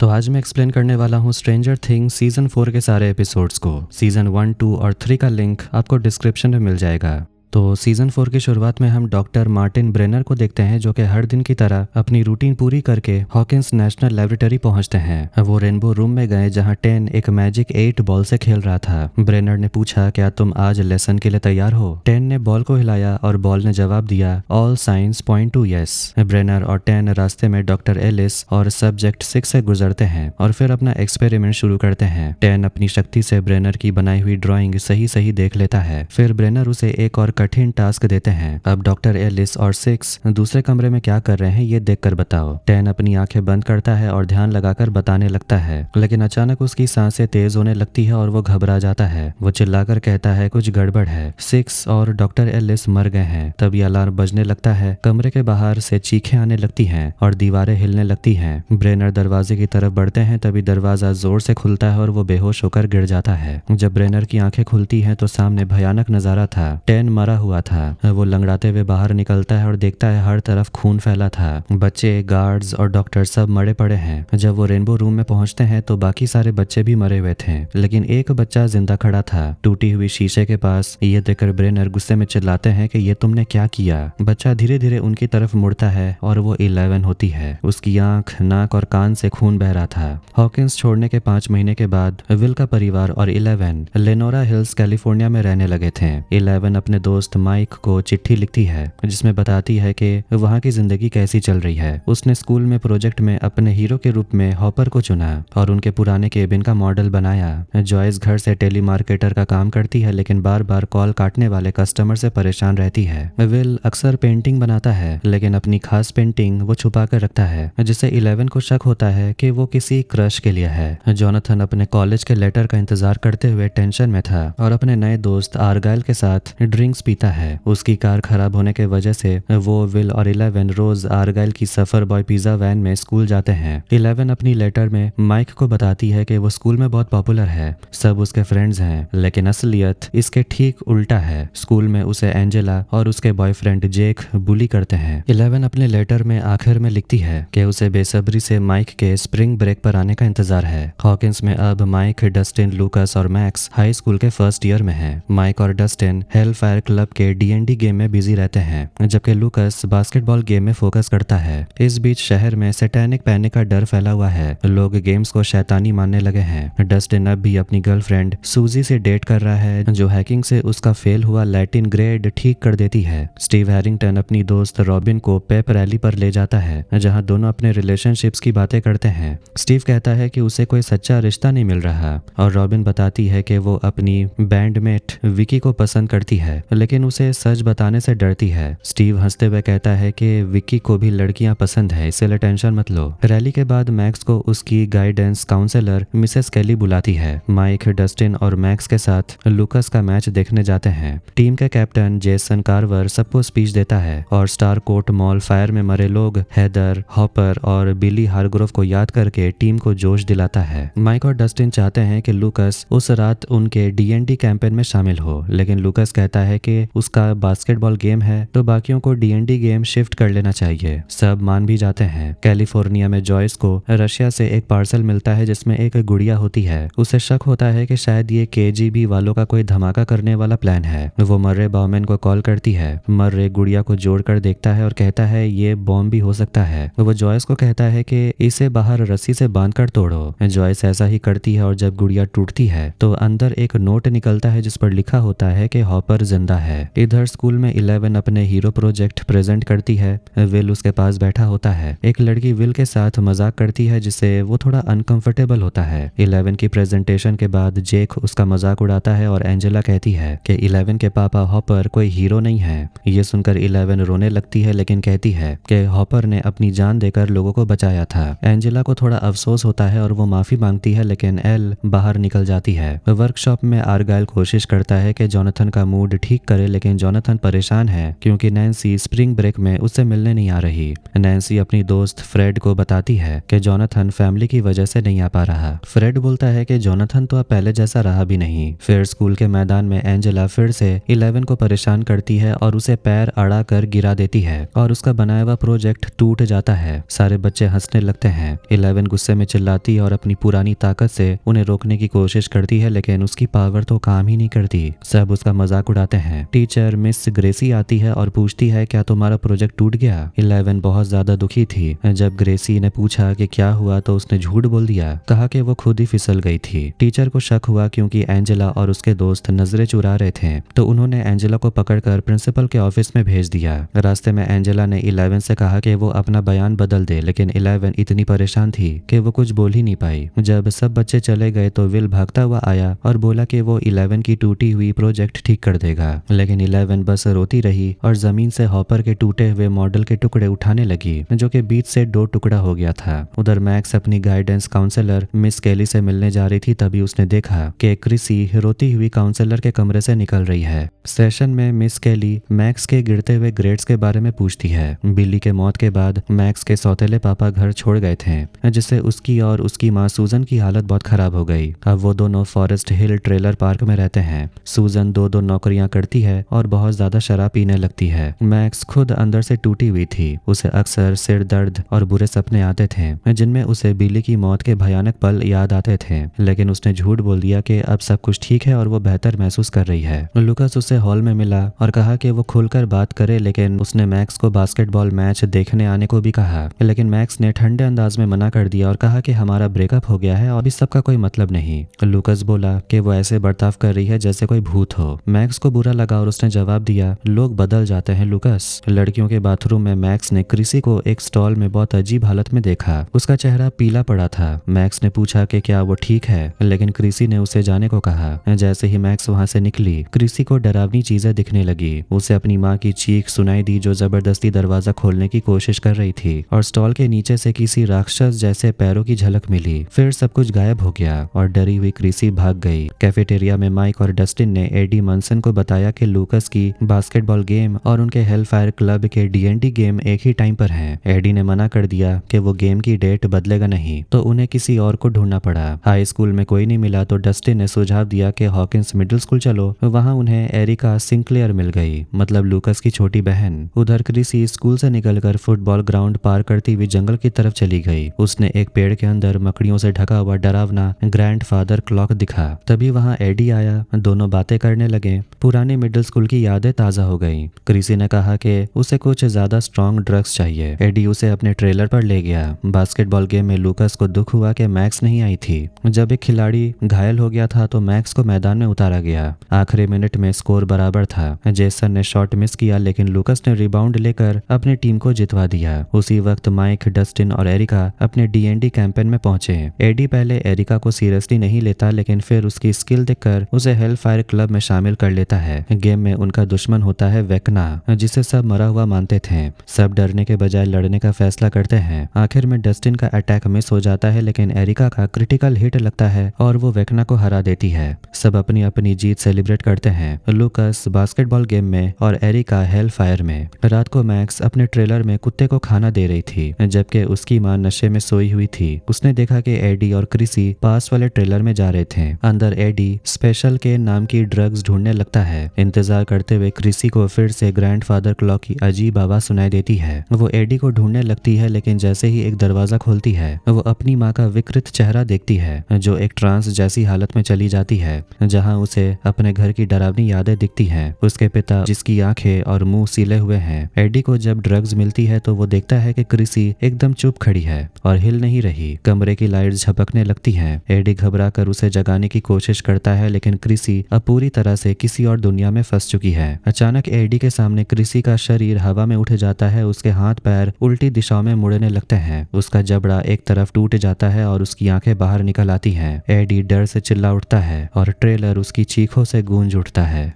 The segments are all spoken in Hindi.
तो आज मैं एक्सप्लेन करने वाला हूँ स्ट्रेंजर थिंग्स सीजन 4 के सारे एपिसोड्स को। सीजन 1, 2 और 3 का लिंक आपको डिस्क्रिप्शन में मिल जाएगा। तो सीजन 4 की शुरुआत में हम डॉक्टर मार्टिन ब्रेनर को देखते हैं जो कि हर दिन की तरह अपनी रूटीन पूरी करके हॉकिंस नेशनल लेबोरेटरी पहुंचते हैं। वो रेनबो रूम में गए जहां 10 एक मैजिक 8 बॉल से खेल रहा था। ब्रेनर ने पूछा, क्या तुम आज लेसन के लिए तैयार हो? 10 ने बॉल को हिलाया और बॉल ने जवाब दिया, all science point to yes. Brainer और 10 रास्ते में डॉक्टर एलिस और सब्जेक्ट 6 से गुजरते हैं और फिर अपना एक्सपेरिमेंट शुरू करते हैं। 10 अपनी शक्ति से ब्रेनर की बनाई हुई ड्राइंग सही सही देख लेता है। फिर ब्रेनर उसे एक और कठिन टास्क देते हैं। अब डॉक्टर एलिस और 6 दूसरे कमरे में क्या कर रहे हैं ये देखकर बताओ। 10 अपनी आंखें बंद करता है और ध्यान लगाकर बताने लगता है, लेकिन अचानक उसकी सांसें तेज होने लगती है और वो घबरा जाता है। वो चिल्लाकर कहता है कुछ गड़बड़ है, 6 और डॉक्टर एलिस मर गए हैं। तभी अलार्म बजने लगता है। कमरे के बाहर से चीखें आने लगती हैं और दीवारें हिलने लगती हैं। ब्रेनर दरवाजे की तरफ बढ़ते हैं, तभी दरवाजा जोर से खुलता है और वो बेहोश होकर गिर जाता है। जब ब्रेनर की आंखें खुलती हैं तो सामने भयानक नजारा था। 10 मरा हुआ था। वो लंगड़ाते हुए बाहर निकलता है और देखता है हर तरफ खून फैला था। बच्चे, गार्ड्स और डॉक्टर सब मरे पड़े हैं। जब वो रेनबो रूम में पहुंचते हैं तो बाकी सारे बच्चे भी मरे हुए थे, लेकिन एक बच्चा जिंदा खड़ा था टूटी हुई शीशे के पास। ये देखकर ब्रेनर गुस्से में चिल्लाते हैं कि ये तुमने क्या किया। बच्चा धीरे धीरे उनकी तरफ मुड़ता है और वो 11 होती है। उसकी आंख, नाक और कान से खून बह रहा था। हॉकिंस छोड़ने के 5 महीने के बाद विल का परिवार और 11 लेनोरा हिल्स कैलिफोर्निया में रहने लगे थे। 11 अपने दोस्त माइक को चिट्ठी लिखती है जिसमें बताती है कि वहाँ की जिंदगी कैसी चल रही है। उसने स्कूल में प्रोजेक्ट में अपने हीरो के रूप में हॉपर को चुना और उनके पुराने केबिन का मॉडल बनाया। जॉयस घर से टेलीमार्केटर का काम करती है, लेकिन बार बार कॉल काटने वाले कस्टमर से परेशान रहती है। विल अक्सर पेंटिंग बनाता है, लेकिन अपनी खास पेंटिंग वो छुपा कर रखता है, जिससे 11 को शक होता है कि वो किसी क्रश के लिए है। जोनाथन अपने कॉलेज के लेटर का इंतजार करते हुए टेंशन में था और अपने नए दोस्त आर्गाइल के साथ ड्रिंक्स पीता है। उसकी कार खराब होने के वजह से वो, विल और 11 रोज आर्गाइल की सफर बॉय पिज्जा वैन में स्कूल जाते हैं। 11 अपनी लेटर में माइक को बताती है कि वो स्कूल में बहुत पॉपुलर है, सब उसके फ्रेंड्स हैं, लेकिन असलियत इसके ठीक उल्टा है। स्कूल में उसे एंजेला और उसके बॉयफ्रेंड जेक बुली करते हैं। 11 अपने लेटर में आखिर में लिखती है कि उसे बेसब्री से माइक के स्प्रिंग ब्रेक पर आने का इंतजार है। हॉकिंस में अब माइक, डस्टिन, लूकस और मैक्स हाई स्कूल के फर्स्ट ईयर में हैं। माइक और डस्टिन हेल फायर क्लब के D&D गेम में बिजी रहते हैं, जबकि लूकस बास्केटबॉल गेम में फोकस करता है। इस बीच शहर में सैटेनिक पैनिक का डर फैला हुआ है। लोग गेम्स को शैतानी मानने लगे हैं। डस्टिन अब भी अपनी गर्लफ्रेंड सूजी से डेट कर रहा है, जो हैकिंग से उसका फेल हुआ लैटिन ग्रेड ठीक कर देती है। स्टीव हैरिंगटन अपनी दोस्त रॉबिन को पेप रैली पर ले जाता है, जहां दोनों अपने रिलेशनशिप्स की बातें करते हैं। स्टीव कहता है कि उसे कोई सच्चा रिश्ता नहीं मिल रहा और रॉबिन बताती है कि वो अपनी बैंडमेट विकी को पसंद करती है, लेकिन उसे सच बताने से डरती है। स्टीव हंसते हुए कहता है कि विक्की को भी लड़कियां पसंद है, इसलिए टेंशन मत लो। रैली के बाद मैक्स को उसकी गाइडेंस काउंसलर मिसेस केली बुलाती है। माइक, डस्टिन और मैक्स के साथ लूकस का मैच देखने जाते हैं। टीम के कैप्टन जेसन कार्वर सबको स्पीच देता है और स्टार कोट मॉल फायर में मरे लोग हेदर, हॉपर और बिली हारग्रोव को याद करके टीम को जोश दिलाता है। माइक और डस्टिन चाहते हैं कि लूकस उस रात उनके D&D कैंपेन में शामिल हो, लेकिन लूकस कहता है कि उसका बास्केटबॉल गेम है तो बाकियों को D&D गेम शिफ्ट कर लेना चाहिए। सब मान भी जाते हैं। कैलिफोर्निया में जॉयस को रशिया से एक पार्सल मिलता है जिसमें एक गुड़िया होती है। उसे शक होता है कि शायद ये KGB वालों का कोई धमाका करने वाला प्लान है। वो मर्रे बाउमैन को कॉल करती है। मर्रे गुड़िया को जोड़कर देखता है और कहता है ये बॉम्ब भी हो सकता है। वो जॉयस को कहता है कि इसे बाहर रस्सी से बांधकर तोड़ो। जॉयस ऐसा ही करती है और जब गुड़िया टूटती है तो अंदर एक नोट निकलता है जिस पर लिखा होता है कि हॉपर जिंदा है। इधर स्कूल में 11 अपने हीरो प्रोजेक्ट प्रेजेंट करती है। विल उसके पास बैठा होता है। एक लड़की विल के साथ मजाक करती है जिससे वो थोड़ा अनकंफर्टेबल होता है। 11 की प्रेजेंटेशन के बाद जेक उसका मजाक उड़ाता है और एंजेला कहती है कि 11 के पापा हॉपर कोई हीरो नहीं है। ये सुनकर 11 रोने लगती है, लेकिन कहती है कि हॉपर ने अपनी जान देकर लोगों को बचाया था। एंजेला को थोड़ा अफसोस होता है और वो माफी मांगती है, लेकिन एल बाहर निकल जाती है। वर्कशॉप में आर्गाइल कोशिश करता है कि जोनाथन का मूड ठीक करे, लेकिन जोनाथन परेशान है क्योंकि नैन्सी स्प्रिंग ब्रेक में उससे मिलने नहीं आ रही। नैन्सी अपनी दोस्त फ्रेड को बताती है कि जोनाथन फैमिली की वजह से नहीं आ पा रहा। फ्रेड बोलता है कि जोनाथन तो अब पहले जैसा रहा भी नहीं। फिर स्कूल के मैदान में एंजेला फिर से 11 को परेशान करती है और उसे पैर अड़ा कर गिरा देती है और उसका बनाया हुआ प्रोजेक्ट टूट जाता है। सारे बच्चे हंसने लगते हैं। 11 गुस्से में चिल्लाती है और अपनी पुरानी ताकत से उन्हें रोकने की कोशिश करती है, लेकिन उसकी पावर तो काम ही नहीं करती। सब उसका मजाक उड़ाते हैं। टीचर मिस ग्रेसी आती है और पूछती है क्या तुम्हारा प्रोजेक्ट टूट गया। 11 बहुत ज्यादा दुखी थी। जब ग्रेसी ने पूछा कि क्या हुआ तो उसने झूठ बोल दिया, कहा कि वो खुद ही फिसल गई थी। टीचर को शक हुआ क्योंकि एंजेला और उसके दोस्त नजरें चुरा रहे थे, तो उन्होंने एंजेला को पकड़कर प्रिंसिपल के ऑफिस में भेज दिया। रास्ते में एंजेला ने 11 से कहा कि वो अपना बयान बदल दे, लेकिन 11 इतनी परेशान थी कि वो कुछ बोल ही नहीं पाई। जब सब बच्चे चले गए तो विल भागता हुआ आया और बोला कि वो 11 की टूटी हुई प्रोजेक्ट ठीक कर देगा, लेकिन 11 बस रोती रही और जमीन से हॉपर के टूटे हुए मॉडल के टुकड़े उठाने लगी, जो कि बीच से 2 टुकड़ा हो गया था। उधर मैक्स अपनी गाइडेंस काउंसलर मिस केली से मिलने जा रही थी, तभी उसने देखा कि क्रिसी रोती हुई काउंसलर के कमरे से निकल रही है। सेशन में मिस केली मैक्स के गिरते हुए ग्रेड्स के बारे में पूछती है। बिली के मौत के बाद मैक्स के सौतेले पापा घर छोड़ गए थे, जिससे उसकी और उसकी माँ सूजन की हालत बहुत खराब हो गई। अब वो दोनों फॉरेस्ट हिल ट्रेलर पार्क में रहते हैं। सूजन 2-2 नौकरियां करती है और बहुत ज्यादा शराब पीने लगती है। मैक्स खुद अंदर से टूटी हुई थी। उसे अक्सर सिर दर्द और बुरे सपने आते थे, जिनमें उसे बिली की मौत के भयानक पल याद आते थे, लेकिन उसने झूठ बोल दिया कि अब सब कुछ ठीक है और वो बेहतर महसूस कर रही है। लुकास उसे हॉल में मिला और कहा कि वो खुलकर बात करे, लेकिन उसने मैक्स को बास्केटबॉल मैच देखने आने को भी कहा, लेकिन मैक्स ने ठंडे अंदाज में मना कर दिया और कहा कि हमारा ब्रेकअप हो गया है और इस सब का कोई मतलब नहीं। लुकास बोला कि वो ऐसे बर्ताव कर रही है जैसे कोई भूत हो। मैक्स को बुरा लगा और उसने जवाब दिया, लोग बदल जाते हैं लुकास। लड़कियों के बाथरूम में मैक्स ने क्रिसी को एक स्टॉल में बहुत अजीब हालत में देखा। उसका चेहरा पीला पड़ा था। मैक्स ने पूछा कि क्या वो ठीक है, लेकिन क्रिसी ने उसे जाने को कहा। जैसे ही मैक्स वहां से निकली, क्रिसी को डरावनी चीजें दिखने लगी। उसे अपनी माँ की चीख सुनाई दी जो जबरदस्ती दरवाजा खोलने की कोशिश कर रही थी, और स्टॉल के नीचे से किसी राक्षस जैसे पैरों की झलक मिली। फिर सब कुछ गायब हो गया और डरी हुई क्रिसी भाग गई। कैफेटेरिया में माइक और डस्टिन ने एडी मनसन को बताया कि लुकास की बास्केटबॉल गेम और उनके हेलफायर क्लब के D&D गेम एक ही टाइम पर हैं। एडी ने मना कर दिया कि वो गेम की डेट बदलेगा नहीं, तो उन्हें किसी और को ढूंढना पड़ा। हाई स्कूल में कोई नहीं मिला तो डस्टिन ने सुझाव दिया कि हॉकिंस मिडिल स्कूल चलो। वहां उन्हें एरिका सिंक्लेयर मिल गई, मतलब लुकास की छोटी बहन। उधर क्रिसी स्कूल से निकलकर फुटबॉल ग्राउंड पार करती हुई जंगल की तरफ चली गई। उसने एक पेड़ के अंदर मकड़ियों से ढका हुआ डरावना ग्रैंडफादर क्लॉक दिखा। तभी वहां एडी आया। दोनों बातें करने लगे। पुरानी मिडिल स्कूल की यादें ताजा हो गई। क्रिसी ने कहा कि उसे कुछ ज्यादा स्ट्रॉन्ग ड्रग्स चाहिए। एडी उसे अपने ट्रेलर पर ले गया। बास्केटबॉल गेम में लुकास को दुख हुआ कि मैक्स नहीं आई थी। जब एक खिलाड़ी घायल हो गया था तो मैक्स को मैदान में उतारा गया। आखिरी मिनट में स्कोर बराबर था। जेसन ने शॉट मिस किया, लेकिन लुकास ने रिबाउंड लेकर अपनी टीम को जितवा दिया। उसी वक्त माइक, डस्टिन और एरिका अपने D&D कैंपेन में पहुंचे। एडी पहले एरिका को सीरियसली नहीं लेता, लेकिन फिर उसकी स्किल देखकर उसे हेलफायर क्लब में शामिल कर लेता है। गेम में उनका दुश्मन होता है वेकना, जिसे सब मरा हुआ मानते थे। सब डरने के बजाय लड़ने का फैसला करते हैं। आखिर में डस्टिन का अटैक मिस हो जाता है, लेकिन एरिका का क्रिटिकल हिट लगता है और वो वेकना को हरा देती है। सब अपनी अपनी जीत सेलिब्रेट करते हैं, लुकास बास्केटबॉल गेम में और एरिका हेलफायर में। रात को मैक्स अपने ट्रेलर में कुत्ते को खाना दे रही थी, जबकि उसकी माँ नशे में सोई हुई थी। उसने देखा कि एडी और क्रिसी पास वाले ट्रेलर में जा रहे थे। अंदर एडी स्पेशल के नाम की ड्रग्स ढूंढने लगता है। इंतजार करते हुए क्रिसी को फिर से ग्रैंडफादर क्लॉक की अजीब आवाज सुनाई देती है। वो एडी को ढूंढने लगती है, लेकिन जैसे ही एक दरवाजा खोलती है वो अपनी माँ का विकृत चेहरा देखती है, जो एक ट्रांस जैसी हालत में चली जाती है, जहाँ उसे अपने घर की डरावनी यादें दिखती हैं। उसके पिता, जिसकी आंखें और मुंह सीले हुए हैं। एडी को जब ड्रग्स मिलती है तो वो देखता है कि क्रिसी एकदम चुप खड़ी है और हिल नहीं रही। कमरे की लाइट्स झपकने लगती हैं। एडी घबरा कर उसे जगाने की कोशिश करता है, लेकिन क्रिसी अब पूरी तरह से किसी और दुनिया में फंस चुकी है। अचानक एडी के सामने क्रिसी का शरीर हवा में उठ जाता है। उसके हाथ पैर उल्टी दिशाओं में मुड़ने लगते हैं। उसका जबड़ा एक तरफ टूट जाता है और उसकी आंखें बाहर निकल आती हैं। एडी डर से चिल्ला उठता है और ट्रेलर उसकी चीखों से गूंज उठता है।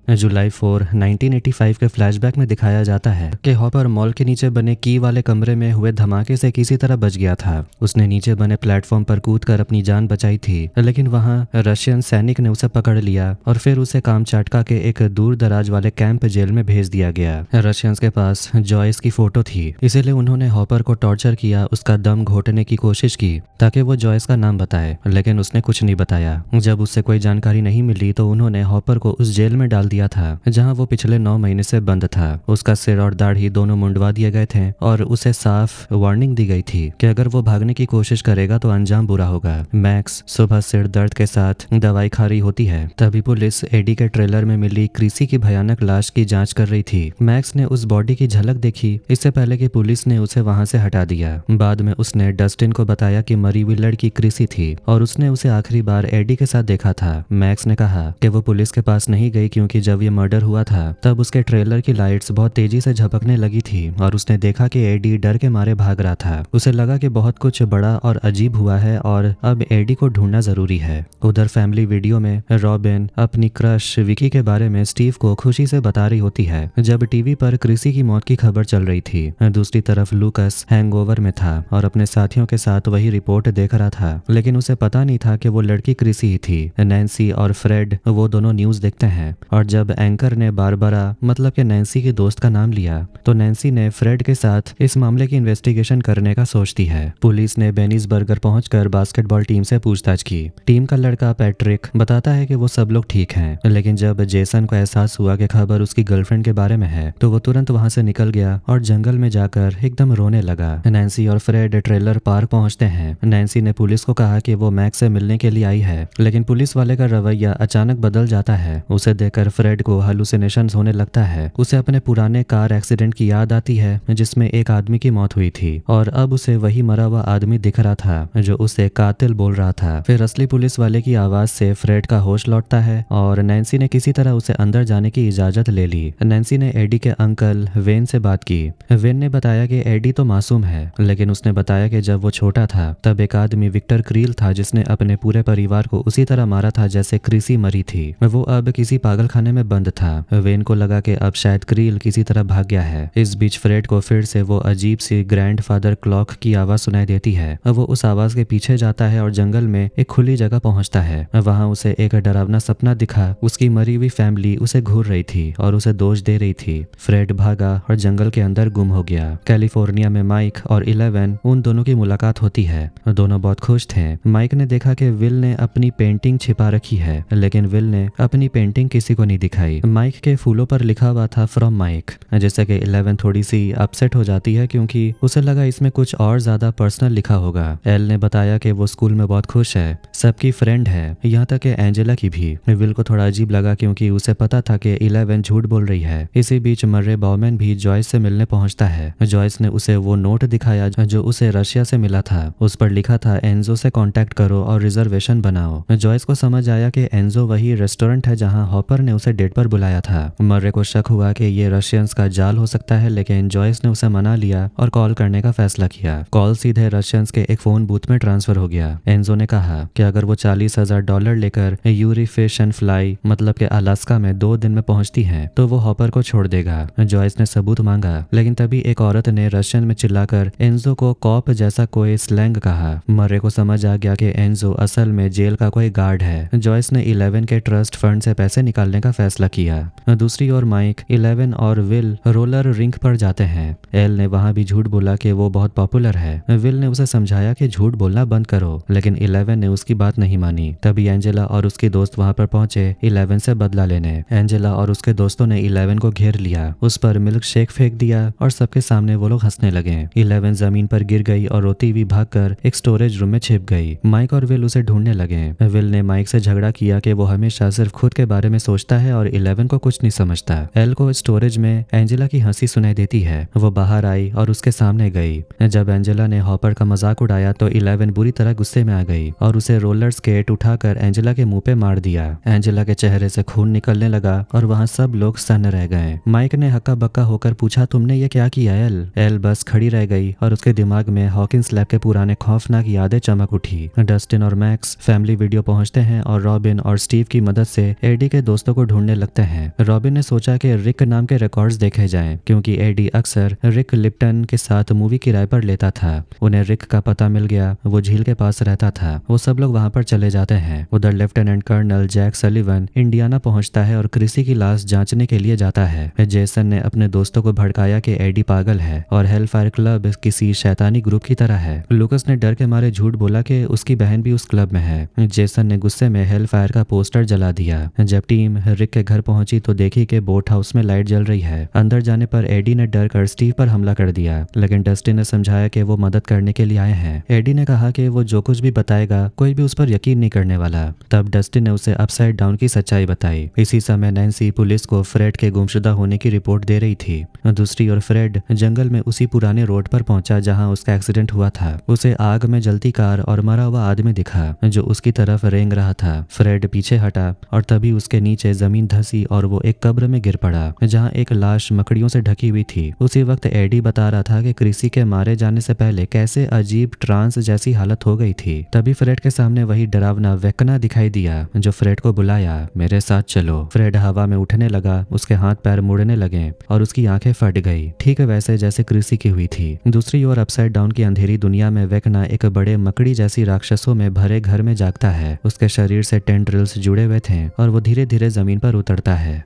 जुलाई 4, 1985 के फ्लैशबैक में दिखाया जाता है कि हॉपर मॉल के नीचे बने की वाले कमरे में हुए धमाके से किसी तरह बच गया था। उसने नीचे बने प्लेटफॉर्म पर कूदकर अपनी जान बचाई थी, लेकिन वहां रशियन सैनिक ने उसे पकड़ लिया और फिर उसे कामचाटका के एक दूर दराज वाले कैंप जेल में भेज दिया गया। रशियंस के पास जॉयस की फोटो थी, इसीलिए उन्होंने हॉपर को टॉर्चर किया, उसका दम घोटने की कोशिश की ताकि वो जॉयस का नाम बताए, लेकिन उसने कुछ नहीं बताया। जब उससे कोई जानकारी नहीं मिली तो उन्होंने हॉपर को उस जेल में डाल दिया था जहां वो पिछले 9 महीने से बंद था। उसका सिर और दाढ़ी दोनों मुंडवा दिए गए थे और उसे साफ वार्निंग दी गई थी कि अगर वो भागने की कोशिश करेगा तो अंजाम बुरा होगा। मैक्स सुबह सिर दर्द के साथ दवाई खा रही होती है, तभी पुलिस एडी के ट्रेलर में मिली क्रिसी की भयानक लाश की जांच कर रही थी। मैक्स ने उस बॉडी की झलक देखी इससे पहले कि पुलिस ने उसे वहां से हटा दिया। बाद में उसने डस्टिन को बताया कि मरी हुई लड़की क्रिसी थी और उसने उसे आखिरी बार एडी के साथ देखा था। मैक्स ने कहा कि वो पुलिस के पास नहीं गई क्योंकि जब ये मर्डर हुआ था तब उसके ट्रेलर की लाइट्स बहुत तेजी से झपकने लगी थी और उसने देखा कि एडी डर के मारे भाग रहा था। उसे लगा कि बहुत कुछ बड़ा और अजीब हुआ है और अब एडी को ढूंढना जरूरी है। उधर फैमिली वीडियो में रॉबिन अपनी क्रश विकी के बारे में स्टीव को खुशी से बता रही होती है जब टीवी पर क्रिसी की मौत की खबर चल रही थी। दूसरी तरफ लूकस हैंगओवर में था और अपने साथियों के साथ वही रिपोर्ट देख रहा था, लेकिन उसे पता नहीं था कि वो लड़की क्रिसी ही थी। नैन्सी और फ्रेड वो दोनों न्यूज देखते हैं और जब एंकर ने बारबरा मतलब कि नैन्सी की दोस्त का नाम लिया तो नैन्सी ने फ्रेड के साथ इस मामले की इन्वेस्टिगेशन करने का सोचती है। पुलिस ने बेनीज बर्गर पहुंचकर बास्केटबॉल टीम से पूछताछ की। टीम का लड़का पैट्रिक बताता है कि वो सब लोग ठीक हैं, लेकिन जब जेसन को एहसास हुआ कि खबर उसकी गर्लफ्रेंड के बारे में है तो वो तुरंत वहां से निकल गया और जंगल में जाकर एकदम रोने लगा। नैन्सी और फ्रेड ट्रेलर पार्क पहुंचते हैं। नैन्सी ने पुलिस को कहा कि वो मैक्स से मिलने के लिए आई है, लेकिन पुलिस वाले का रवैया अचानक बदल जाता है। उसे देखकर फ्रेड को हालुसिनेशंस होने लगता है। उसे अपने पुराने कार एक्सीडेंट की याद आती है जिसमें एक आदमी की मौत हुई थी और अब उसे वही मरा हुआ आदमी दिख रहा था जो उसे कातिल बोल रहा था। फिर असली पुलिस वाले की आवाज से फ्रेड का होश लौटता है और नैन्सी ने किसी तरह उसे अंदर जाने की इजाजत ले ली। नैन्सी ने एडी के अंकल वेन से बात की। वेन ने बताया कि एडी तो मासूम है, लेकिन उसने बताया कि जब वो छोटा था तब एक आदमी विक्टर क्रील था जिसने अपने पूरे परिवार को उसी तरह मारा था जैसे क्रिसी मरी थी। वो अब किसी पागलखाने में बंद था। वेन को लगा कि अब शायद क्रील किसी तरह भाग गया है। इस बीच फ्रेड को फिर से वो अजीब सी ग्रैंडफादर क्लॉक की आवाज सुनाई देती है। वो उस आवाज के पीछे जाता है और जंगल में एक खुली जगह पहुंचता है। वहां उसे एक डरावना सपना दिखा। उसकी मरी हुई फैमिली उसे घूर रही थी और उसे दोष दे रही थी। फ्रेड भागा और जंगल के अंदर गुम हो गया। कैलिफोर्निया में माइक और 11 उन दोनों की मुलाकात होती है। दोनों बहुत खुश थे। माइक ने देखा कि विल ने अपनी पेंटिंग छिपा रखी है, लेकिन विल ने अपनी पेंटिंग किसी को नहीं दिखाई। माइक के फूलों पर लिखा हुआ था फ्रॉम माइक, जैसे कि 11 थोड़ी सी अपसेट हो जाती है क्योंकि उसे लगा इसमें कुछ और ज्यादा पर्सनल लिखा होगा। एल ने बताया कि वो स्कूल में बहुत खुश है, सबकी फ्रेंड है, यहाँ तक कि एंजेला की भी। विल को थोड़ा अजीब लगा क्योंकि उसे पता था कि 11 झूठ बोल रही है। इसी बीच मर्रे बाउमैन भी जॉयस से मिलने पहुंचता है। जॉयस ने उसे वो नोट दिखाया जो उसे रशिया से मिला था। उस पर लिखा था एंजो से कांटेक्ट करो और रिजर्वेशन बनाओ। जॉयस को समझ आया कि एंजो वही रेस्टोरेंट है जहां हॉपर ने उसे डेट पर बुलाया था। मर्रे को शक हुआ कि ये रशियंस का जाल हो सकता है, लेकिन जॉयस ने उसे मना लिया और कॉल करने का फैसला किया। कॉल सीधे रशियंस के एक फोन बूथ में ट्रांसफर हो गया। एंजो ने कहा कि अगर वो $40,000 लेकर यूरी फिश एंड फ्लाई मतलब के अलास्का में 2 दिन में पहुंचती है तो वो हॉपर को छोड़ देगा। जॉयस ने सबूत मांगा, लेकिन तभी एक औरत ने रशियन में चिल्लाकर एंजो को कॉप जैसा कोई स्लैंग कहा। मर्रे को समझ आ गया कि एंजो असल में जेल का कोई गार्ड है। जॉयस ने 11 के ट्रस्ट फंड से पैसे निकालने का फैसला किया। दूसरी ओर माइक, 11 और विल रोलर रिंक पर जाते हैं। एल ने वहां भी झूठ बोला कि वो बहुत पॉपुलर है। विल ने उसे समझाया कि झूठ बोलना बंद करो, लेकिन 11 ने उसकी बात नहीं मानी। तभी एंजेला और उसके दोस्त वहां पर पहुंचे 11 से बदला लेने। एंजेला और उसके दोस्तों ने 11 को घेर लिया, उस पर मिल्क शेक फेंक दिया और सबके सामने वो लोग हंसने लगे। 11 जमीन पर गिर गई और रोती हुई भागकर एक स्टोरेज रूम में छिप गई। माइक और विल उसे ढूंढने लगे। विल ने माइक से झगड़ा किया कि वो हमेशा सिर्फ खुद के बारे में सोचता है और 11 को कुछ नहीं समझता। एल को स्टोरेज में एंजेला की हंसी सुनाई देती है। वो बाहर आई और उसके सामने गई। जब एंजेला ने हॉपर का मजाक उड़ाया तो 11 बुरी तरह गुस्से में आ गई और उसे रोलर स्केट उठाकर एंजेला के मुंह पे मार दिया। एंजेला के चेहरे से खून निकलने लगा और वहां सब लोग सन्न रह गए। माइक ने हक्का बक्का होकर पूछा, तुमने ये क्या किया एल? एल बस खड़ी रह गई और उसके दिमाग में हॉकिंस लैब के पुराने खौफनाक यादें चमक उठी। डस्टिन और मैक्स फैमिली वीडियो पहुंचते हैं और रॉबिन और स्टीव की मदद से एडी के दोस्तों को ढूंढने लगते हैं। रॉबिन ने सोचा कि रिक नाम के रिकॉर्ड्स देखे जाएं, क्योंकि एडी अक्सर रिक लिप्टन के साथ मूवी किराए पर लेता था। उन्हें रिक का पता मिल गया, वो झील के पास रहता था। वो सब लोग वहां पर चले जाते हैं। उधर लेफ्टिनेंट कर्नल जैक सलीवन इंडियाना पहुंचता है और क्रिसी की लाश जांचने के लिए जाता है। जेसन ने अपने दोस्तों को भड़काया कि एडी पागल है और हेलफायर क्लब किसी शैतानी ग्रुप की तरह है। लूकस ने डर के मारे झूठ बोला कि उसकी बहन भी उस क्लब में है। जेसन ने गुस्से में हेलफायर का पोस्टर जला दिया। जब टीम रिक के घर पहुंची तो देखी कि बोट हाउस में लाइट जल रही है। अंदर जाने पर एडी ने डर कर स्टीव पर हमला कर दिया, लेकिन डस्टिन ने समझाया कि वो मदद करने के लिए आए हैं। एडी ने कहा कि वो जो कुछ भी बताएगा कोई भी उस पर यकीन नहीं करने वाला। तब डस्टिन ने उसे अपसाइड डाउन की सच्चाई बताई। इसी समय नैन्सी पुलिस को फ्रेड के गुमशुदा होने की रिपोर्ट दे रही थी। दूसरी ओर फ्रेड जंगल में उसी पुराने रोड पर पहुंचा जहां उसका एक्सीडेंट हुआ था। उसे आग में जलती कार और मरा हुआ आदमी दिखा जो उसकी तरफ रेंग रहा था। फ्रेड पीछे हटा और तभी उसके नीचे जमीन धंसी और वो एक कब्र में गिर पड़ा जहां एक लाश मकड़ियों से ढकी हुई थी। उसी वक्त एडी बता रहा था कि क्रिसी के मारे जाने से पहले कैसे अजीब ट्रांस जैसी हालत हो गई थी। तभी फ्रेड के सामने वही डरावना वेकना दिखाई दिया जो फ्रेड को बुलाया, मेरे साथ चलो। फ्रेड हवा में उठने लगा, उसके हाथ पैर मुड़ने लगे और उसकी आंखें फट गई, ठीक वैसे जैसे क्रिसी की हुई थी। दूसरी ओर अपसाइड डाउन की अंधेरी दुनिया में वेकना एक बड़े मकड़ी जैसी राक्षसों में भरे घर में जागता है। उसके शरीर से टेंड्रिल्स जुड़े हुए थे और वो धीरे धीरे जमीन पर उतरता है।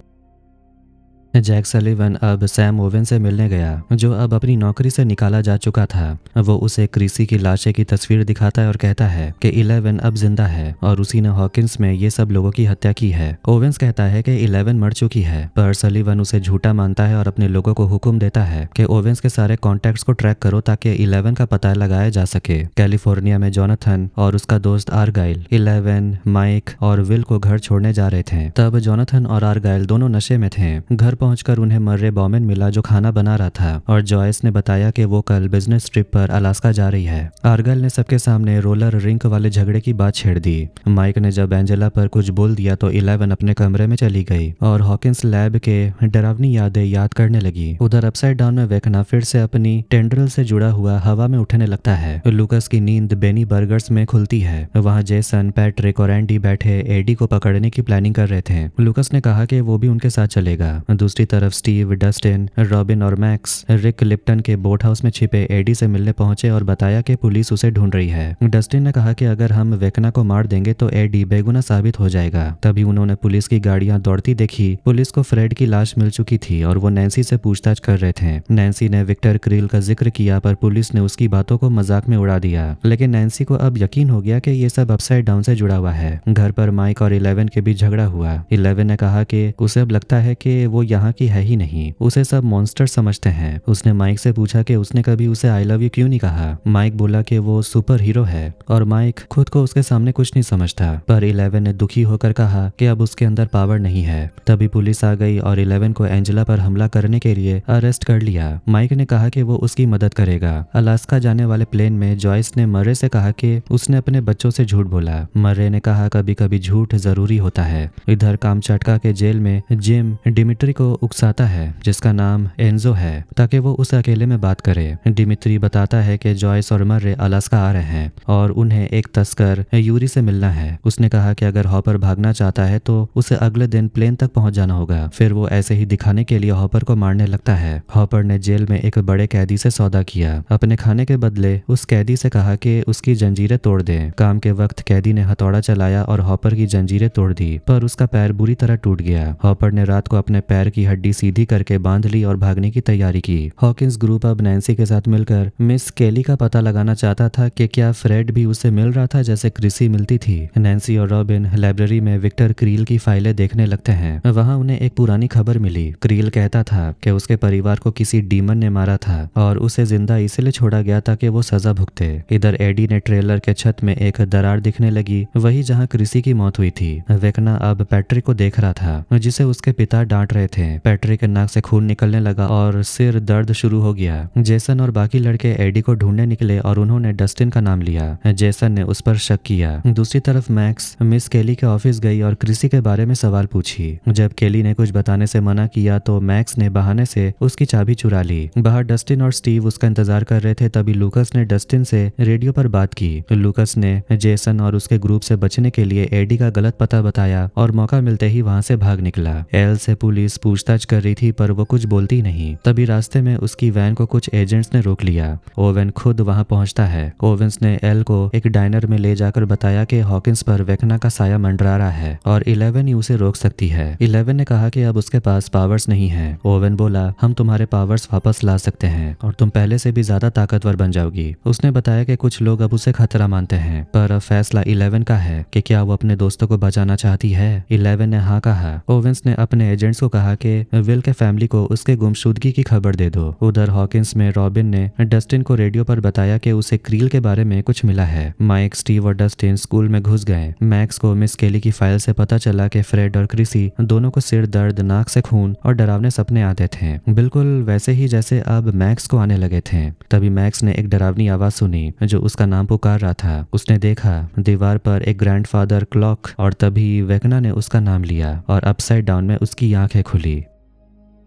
जैक सलीवन अब सैम ओवेन से मिलने गया, जो अब अपनी नौकरी से निकाला जा चुका था। वो उसे क्रिसी की लाशें की तस्वीर दिखाता है और कहता है कि 11 अब जिंदा है और उसी ने हॉकिंस में ये सब लोगों की हत्या की है। ओवेंस कहता है कि 11 मर चुकी है, पर सलीवन उसे झूठा मानता है और अपने लोगों को हुक्म देता है कि ओवेंस के सारे कॉन्टैक्ट्स को ट्रैक करो ताकि 11 का पता लगाया जा सके। कैलिफोर्निया में जोनाथन और उसका दोस्त आर्गाइल 11, माइक और विल को घर छोड़ने जा रहे थे। तब जोनाथन और आर्गाइल दोनों नशे में थे। घर पहुंचकर उन्हें मर्रे बॉमेन मिला जो खाना बना रहा था और जॉयस ने बताया कि वो कल बिजनेस ट्रिप पर अलास्का जा रही है। आर्गल ने सबके सामने रोलर रिंक वाले झगड़े की बात छेड़ दी। माइक ने जब एंजेला पर कुछ बोल दिया तो 11 अपने कमरे में चली गई और हॉकिंस लैब के डरावनी यादें याद करने लगी। उधर अपसाइड डाउन में वेकना फिर से अपनी टेंड्रिल से जुड़ा हुआ हवा में उठने लगता है। लूकस की नींद बेनी बर्गर्स में खुलती है। वहाँ जेसन, पैट्रिक और एंडी बैठे एडी को पकड़ने की प्लानिंग कर रहे थे। लूकस ने कहा कि वो भी उनके साथ चलेगा। दूसरी तरफ स्टीव, डस्टिन, रॉबिन और मैक्स रिक लिप्टन के बोट हाउस में छिपे एडी से मिलने पहुंचे और बताया कि पुलिस उसे ढूंढ रही है। डस्टिन ने कहा कि अगर हम वेकना को मार देंगे तो एडी बेगुनाह साबित हो जाएगा। तभी उन्होंने पुलिस की गाड़ियां दौड़ती देखी। पुलिस को फ्रेड की लाश मिल चुकी थी और वो नैन्सी से पूछताछ कर रहे थे। नैन्सी ने विक्टर क्रील का जिक्र किया पर पुलिस ने उसकी बातों को मजाक में उड़ा दिया, लेकिन नैन्सी को अब यकीन हो गया कि ये सब अपसाइड डाउन से जुड़ा हुआ है। घर पर माइक और 11 के बीच झगड़ा हुआ। 11 ने कहा कि उसे अब लगता है कि वो यहाँ की है ही नहीं, उसे सब मॉन्स्टर समझते हैं। उसने माइक से पूछा कि उसने कभी उसे आई लव यू क्यों नहीं कहा। माइक बोला कि वो सुपर हीरो है और माइक खुद को उसके सामने कुछ नहीं समझता। पर 11 ने दुखी होकर कहा कि अब उसके अंदर पावर नहीं है। तभी पुलिस आ गई और 11 को एंजेला पर हमला करने के लिए अरेस्ट कर लिया। माइक ने कहा कि वो उसकी मदद करेगा। अलास्का जाने वाले प्लेन में जॉयस ने मर्रे से कहा कि उसने अपने बच्चों से झूठ बोला। मर्रे ने कहा कभी कभी झूठ जरूरी होता है। इधर कामचटका के जेल में जिम डिमिट्री को उकसाता है जिसका नाम एंजो है, ताकि वो उस अकेले में बात करे। डिमित्री बताता है कि जॉयस और मर्रे अलास्का आ रहे हैं और उन्हें एक तस्कर यूरी से मिलना है। उसने कहा कि अगर हॉपर भागना चाहता है तो उसे अगले दिन प्लेन तक पहुंच जाना होगा। फिर वो ऐसे ही दिखाने के लिए हॉपर को मारने लगता है। हॉपर ने जेल में एक बड़े कैदी से सौदा किया। अपने खाने के बदले उस कैदी से कहा कि उसकी जंजीरें तोड़ दे। काम के वक्त कैदी ने हथौड़ा चलाया और हॉपर की जंजीरें तोड़ दी, पर उसका पैर बुरी तरह टूट गया। हॉपर ने रात को अपने पैर की हड्डी सीधी करके बांध ली और भागने की तैयारी की। हॉकिंस ग्रुप अब नैन्सी के साथ मिलकर मिस केली का पता लगाना चाहता था कि क्या फ्रेड भी उसे मिल रहा था जैसे क्रिसी मिलती थी। नैन्सी और रॉबिन लाइब्रेरी में विक्टर क्रील की फाइलें देखने लगते हैं। वहां उन्हें एक पुरानी खबर मिली। क्रील कहता था कि उसके परिवार को किसी डीमन ने मारा था और उसे जिंदा इसलिए छोड़ा गया ताकि वो सजा भुगते। इधर एडी ने ट्रेलर के छत में एक दरार दिखने लगी, वही जहां क्रिसी की मौत हुई थी। वेकना अब पैट्रिक को देख रहा था जिसे उसके पिता डांट रहे थे। थे। पैट्रिक के नाक से खून निकलने लगा और सिर दर्द शुरू हो गया। जेसन और बाकी लड़के एडी को ढूंढने निकले और उन्होंने डस्टिन का नाम लिया। जेसन ने उस पर शक किया। दूसरी तरफ मैक्स मिस केली के ऑफिस गई और क्रिसी के बारे में सवाल पूछी। जब केली ने कुछ बताने से मना किया तो मैक्स ने बहाने से उसकी चाबी चुरा ली। बाहर डस्टिन और स्टीव उसका इंतजार कर रहे थे। तभी लूकस ने डस्टिन से रेडियो पर बात की। लूकस ने जेसन और उसके ग्रुप से बचने के लिए एडी का गलत पता बताया और मौका मिलते ही वहां से भाग निकला। एल से पुलिस पूछताछ कर रही थी पर वो कुछ बोलती नहीं। तभी रास्ते में उसकी वैन को कुछ एजेंट्स ने रोक लिया। ओवेन खुद वहां पहुंचता है। ओवेंस ने एल को एक डाइनर में ले जाकर बताया कि हॉकिंस पर वेकना का साया मंडरा रहा है और 11 ही उसे रोक सकती है। 11 ने कहा कि अब उसके पास पावर्स नहीं है। ओवेन बोला, हम तुम्हारे पावर्स वापस ला सकते हैं और तुम पहले से भी ज्यादा ताकतवर बन जाओगी। उसने बताया कि कुछ लोग अब उसे खतरा मानते हैं पर अब फैसला 11 का है कि क्या वो अपने दोस्तों को बचाना चाहती है। 11 ने हाँ कहा। ओवेंस ने अपने एजेंट्स को कहा कि विल के फैमिली को उसके गुमशुदगी की खबर दे दो। उधर हॉकिंस में रॉबिन ने डस्टिन को रेडियो पर बताया कि उसे क्रील के बारे में कुछ मिला है। माइक, स्टीव और डस्टिन स्कूल में घुस गए। मैक्स को मिस केली की फाइल से पता चला कि फ्रेड और क्रिसी दोनों को सिर दर्द, नाक से खून और डरावने सपने आते थे, बिल्कुल वैसे ही जैसे अब मैक्स को आने लगे थे। तभी मैक्स ने एक डरावनी आवाज सुनी जो उसका नाम पुकार रहा था। उसने देखा दीवार पर एक ग्रैंडफादर क्लॉक और तभी वेकना ने उसका नाम लिया और अपसाइड डाउन में उसकी आंखें खुली।